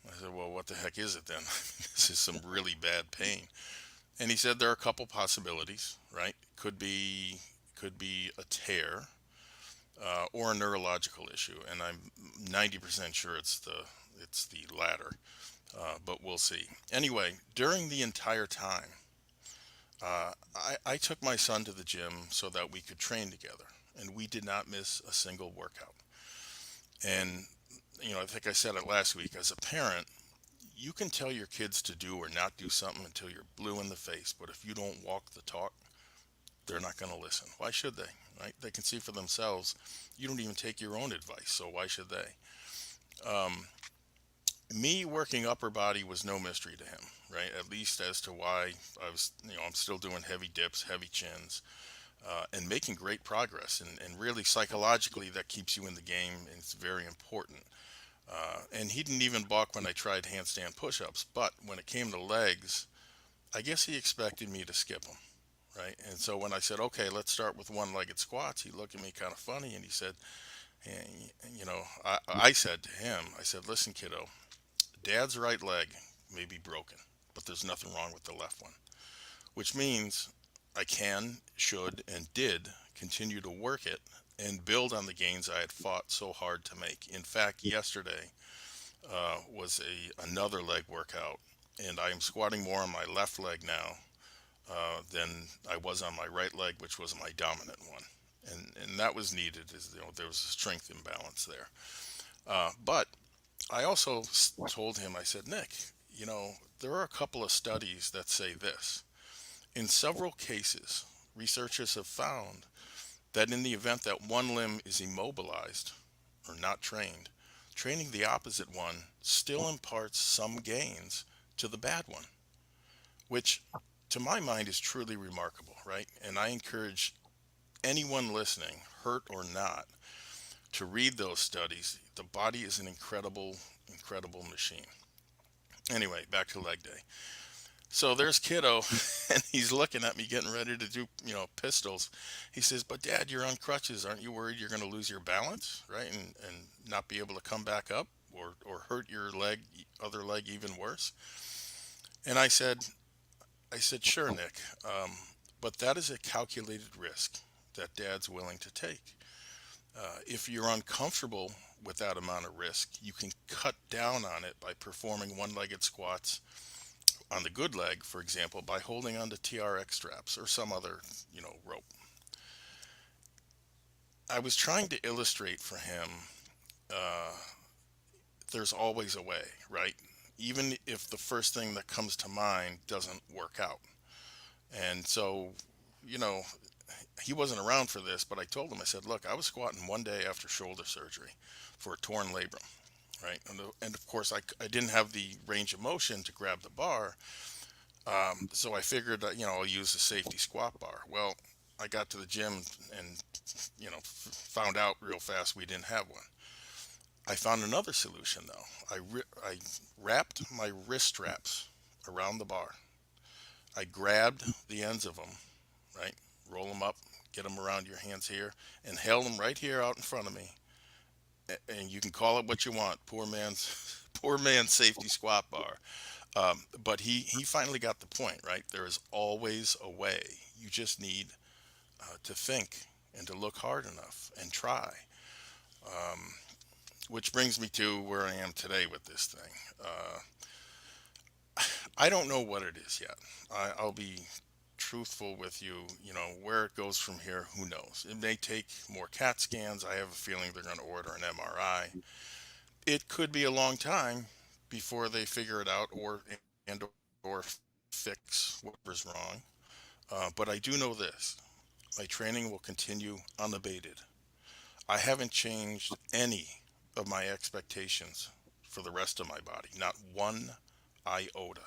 I said, well, what the heck is it then? This is some really bad pain. And he said there are a couple possibilities, right? Could be a tear or a neurological issue, and I'm 90% sure it's the latter, but we'll see. Anyway, during the entire time, I took my son to the gym so that we could train together, and we did not miss a single workout. And I think I said it last week, as a parent, you can tell your kids to do or not do something until you're blue in the face, but if you don't walk the talk, they're not going to listen. Why should they, right? They can see for themselves. You don't even take your own advice, so why should they? Me working upper body was no mystery to him, right? At least as to why I was, I'm still doing heavy dips, heavy chins, and making great progress. And really psychologically, that keeps you in the game, and it's very important. And he didn't even balk when I tried handstand push-ups, but when it came to legs, I guess he expected me to skip them, right? And so when I said, okay, let's start with one-legged squats, he looked at me kind of funny, and he said, I said to him, I said, listen, kiddo, Dad's right leg may be broken, but there's nothing wrong with the left one, which means I can, should, and did continue to work it and build on the gains I had fought so hard to make. In fact, yesterday was another leg workout, and I am squatting more on my left leg now than I was on my right leg, which was my dominant one. And that was needed, there was a strength imbalance there. But I also told him, I said, Nick, there are a couple of studies that say this. In several cases, researchers have found that in the event that one limb is immobilized or not trained, training the opposite one still imparts some gains to the bad one, which to my mind is truly remarkable, right? And I encourage anyone listening, hurt or not, to read those studies. The body is an incredible, incredible machine. Anyway, back to leg day. So there's kiddo, and he's looking at me getting ready to do, pistols. He says, "But Dad, you're on crutches. Aren't you worried you're going to lose your balance, right? And not be able to come back up or hurt your other leg even worse?" And I said, "Sure, Nick, but that is a calculated risk that Dad's willing to take. If you're uncomfortable with that amount of risk, you can cut down on it by performing one-legged squats on the good leg, for example, by holding on to TRX straps or some other, rope." I was trying to illustrate for him, uh, there's always a way, right? Even if the first thing that comes to mind doesn't work out. And so, you know, he wasn't around for this, but I told him, I said, "Look, I was squatting one day after shoulder surgery for a torn labrum, right? And of course, I didn't have the range of motion to grab the bar. So I figured, I'll use a safety squat bar. Well, I got to the gym and, found out real fast we didn't have one. I found another solution though. I wrapped my wrist straps around the bar. I grabbed the ends of them, right? Roll them up, get them around your hands here, and held them right here out in front of me. And you can call it what you want, poor man's poor man's safety squat bar. But he finally got the point, right? There is always a way. You just need to think and to look hard enough and try. Um, which brings me to where I am today with this thing. I don't know what it is yet. I'll be truthful with you. Where it goes from here, who knows? It may take more CAT scans. I have a feeling they're going to order an MRI. It could be a long time before they figure it out or fix whatever's wrong. But I do know this: my training will continue unabated. I haven't changed any of my expectations for the rest of my body, not one iota.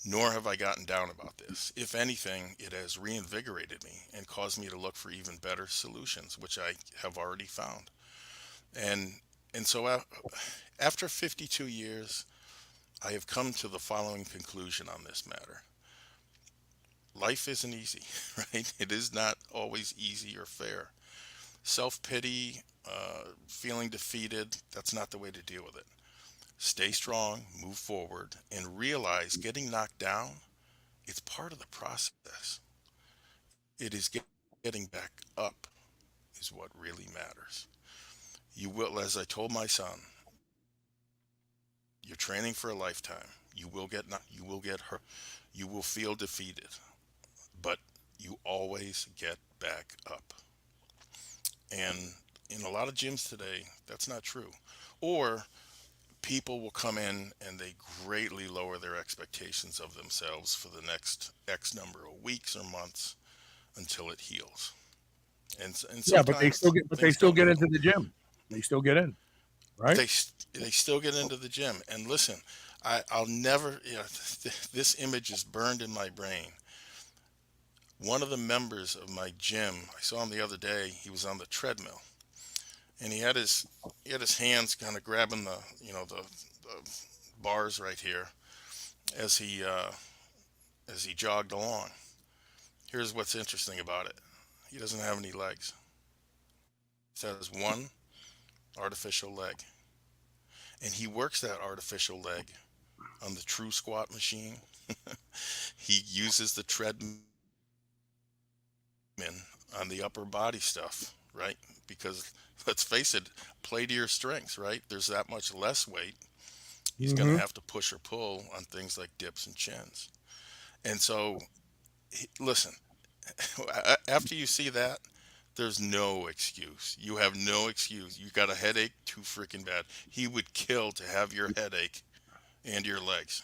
Nor have I gotten down about this. If anything, it has reinvigorated me and caused me to look for even better solutions, which I have already found. And and so after 52 years, I have come to the following conclusion on this matter. Life isn't easy, right? It is not always easy or fair. Self-pity, feeling defeated, that's not the way to deal with it. Stay strong, move forward, and realize getting knocked down, it's part of the process. It is getting back up is what really matters. You will, as I told my son, you're training for a lifetime. You will get hurt. You will feel defeated, but you always get back up. And in a lot of gyms today, that's not true. Or people will come in and they greatly lower their expectations of themselves for the next X number of weeks or months until it heals. And Yeah, but they sometimes still get, but they things still don't get heal. into the gym. They still get in, right? They still get into the gym. And listen, I'll never, this image is burned in my brain. One of the members of my gym, I saw him the other day. He was on the treadmill, and he had his hands kind of grabbing the bars right here as he jogged along. Here's what's interesting about it: he doesn't have any legs. He has one artificial leg, and he works that artificial leg on the true squat machine. He uses the treadmill on the upper body stuff, right? Because let's face it, play to your strengths, right? There's that much less weight. He's going to Hmm. have to push or pull on things like dips and chins. And so, listen, after you see that, there's no excuse. You have no excuse. You got a headache too freaking bad. He would kill to have your headache and your legs.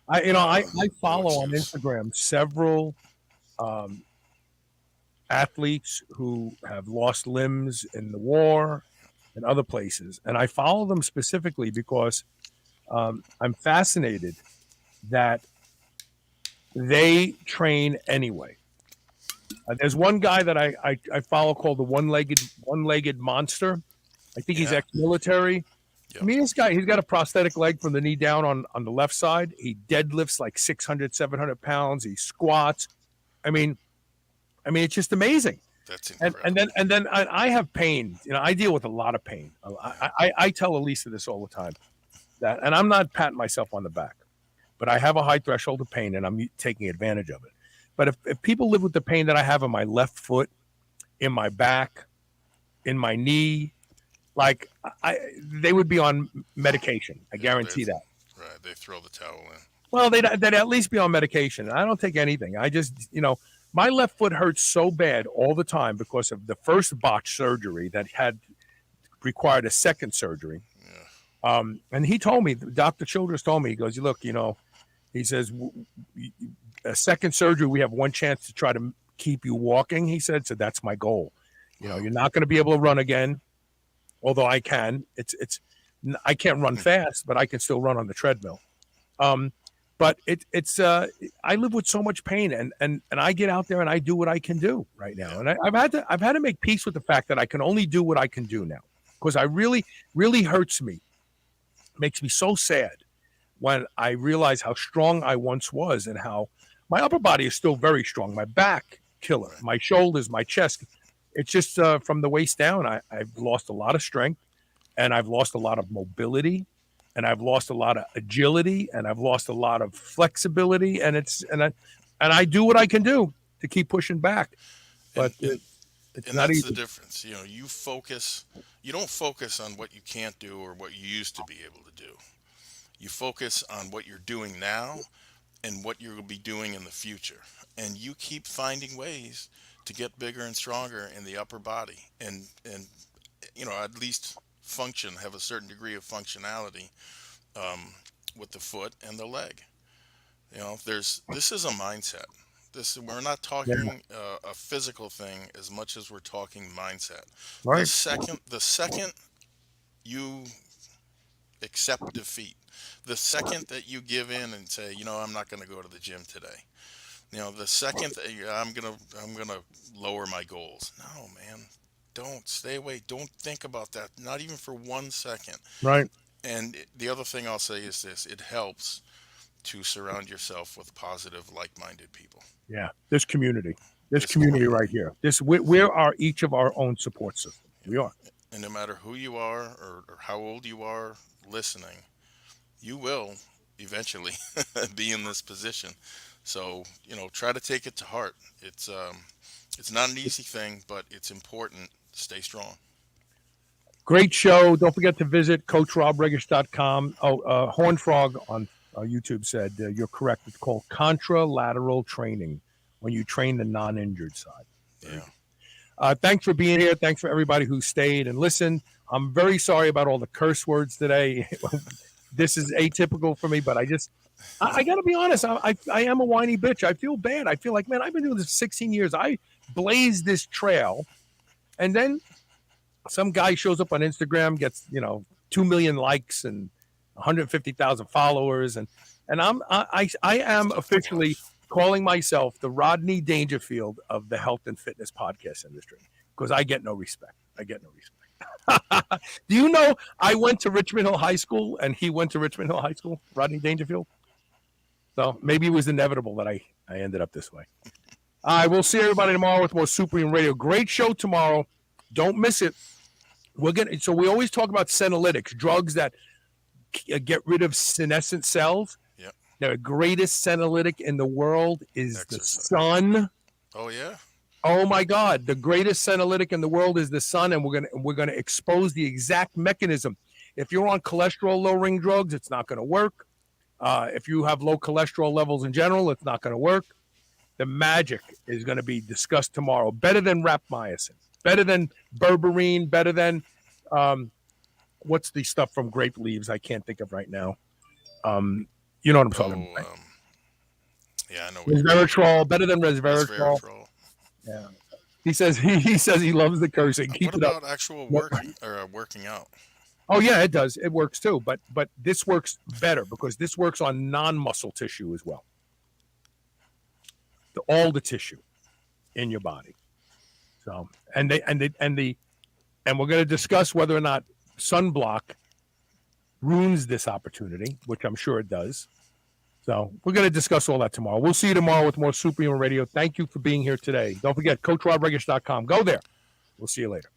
I follow on excuse. Instagram several athletes who have lost limbs in the war and other places, and I follow them specifically because I'm fascinated that they train anyway. There's one guy that I follow called the one-legged monster. I think he's Yeah. ex-military. Yep. I mean, this guy, he's got a prosthetic leg from the knee down on the left side. He deadlifts like 600, 700 pounds. He squats. I mean, it's just amazing. That's incredible. And then I have pain. You know, I deal with a lot of pain. I tell Elisa this all the time, that, and I'm not patting myself on the back, but I have a high threshold of pain, and I'm taking advantage of it. But if people live with the pain that I have in my left foot, in my back, in my knee, like they would be on medication. I guarantee that. Right, they throw the towel in. Well, they'd at least be on medication. I don't take anything. I just, my left foot hurts so bad all the time because of the first botch surgery that had required a second surgery. Yeah. And he told me, Dr. Childress told me, he goes, look, he says, a second surgery, we have one chance to try to keep you walking. He said, so that's my goal. You're not going to be able to run again. Although I can, I can't run fast, but I can still run on the treadmill. But I live with so much pain, and I get out there and I do what I can do right now. And I've had to make peace with the fact that I can only do what I can do now, because I really hurts me, makes me so sad when I realize how strong I once was and how my upper body is still very strong. My back, killer, my shoulders, my chest. It's just from the waist down, I've lost a lot of strength, and I've lost a lot of mobility, and I've lost a lot of agility, and I've lost a lot of flexibility, and I do what I can do to keep pushing back, but it's not that's easy. the difference. You don't focus on what you can't do or what you used to be able to do. You focus on what you're doing now and what you'll be doing in the future, and you keep finding ways to get bigger and stronger in the upper body, and at least have a certain degree of functionality with the foot and the leg. This is a mindset. We're not talking a physical thing as much as we're talking mindset. Right. The second you accept defeat, the second that you give in and say, I'm not going to go to the gym today, the second that I'm gonna lower my goals. No, man, don't. Stay away. Don't think about that. Not even for 1 second. Right. And the other thing I'll say is this: it helps to surround yourself with positive, like-minded people. Yeah. This community right here. We are each of our own support system. We are. And no matter who you are or how old you are listening, you will eventually be in this position. So, try to take it to heart. It's not an easy thing, but it's important. Stay strong. Great show. Don't forget to visit CoachRobRegish.com. Horn Frog on YouTube said, you're correct. It's called contralateral training, when you train the non-injured side. Yeah. Thanks for being here. Thanks for everybody who stayed and listened. I'm very sorry about all the curse words today. This is atypical for me, but I got to be honest. I am a whiny bitch. I feel bad. I feel like, man, I've been doing this 16 years. I blazed this trail, and then some guy shows up on Instagram, gets 2 million likes and 150,000 followers, and I am officially calling myself the Rodney Dangerfield of the health and fitness podcast industry, because I get no respect. Do you know I went to Richmond Hill High School and he went to Richmond Hill High School, Rodney Dangerfield? So maybe it was inevitable that I ended up this way. I will see everybody tomorrow with more Supreme Radio. Great show tomorrow. Don't miss it. So we always talk about senolytics, drugs that get rid of senescent cells. Yep. The greatest senolytic in the world is the sun. Oh yeah. Oh my God! The greatest senolytic in the world is the sun, and we're gonna expose the exact mechanism. If you're on cholesterol-lowering drugs, it's not going to work. If you have low cholesterol levels in general, it's not going to work. The magic is going to be discussed tomorrow. Better than rapamycin, better than berberine, better than what's the stuff from grape leaves? I can't think of right now. You know what I'm talking about. Right? Yeah, I know. Resveratrol, better than resveratrol. Resveratrol. Yeah. He says he loves the cursing. What about actual working out? Oh yeah, it does. It works too, but this works better because this works on non-muscle tissue as well. All the tissue in your body. So and we're going to discuss whether or not sunblock ruins this opportunity, which I'm sure it does. So we're going to discuss all that tomorrow. We'll see you tomorrow with more Superhuman Radio. Thank you for being here today. Don't forget, CoachRobRegish.com. Go there. We'll see you later.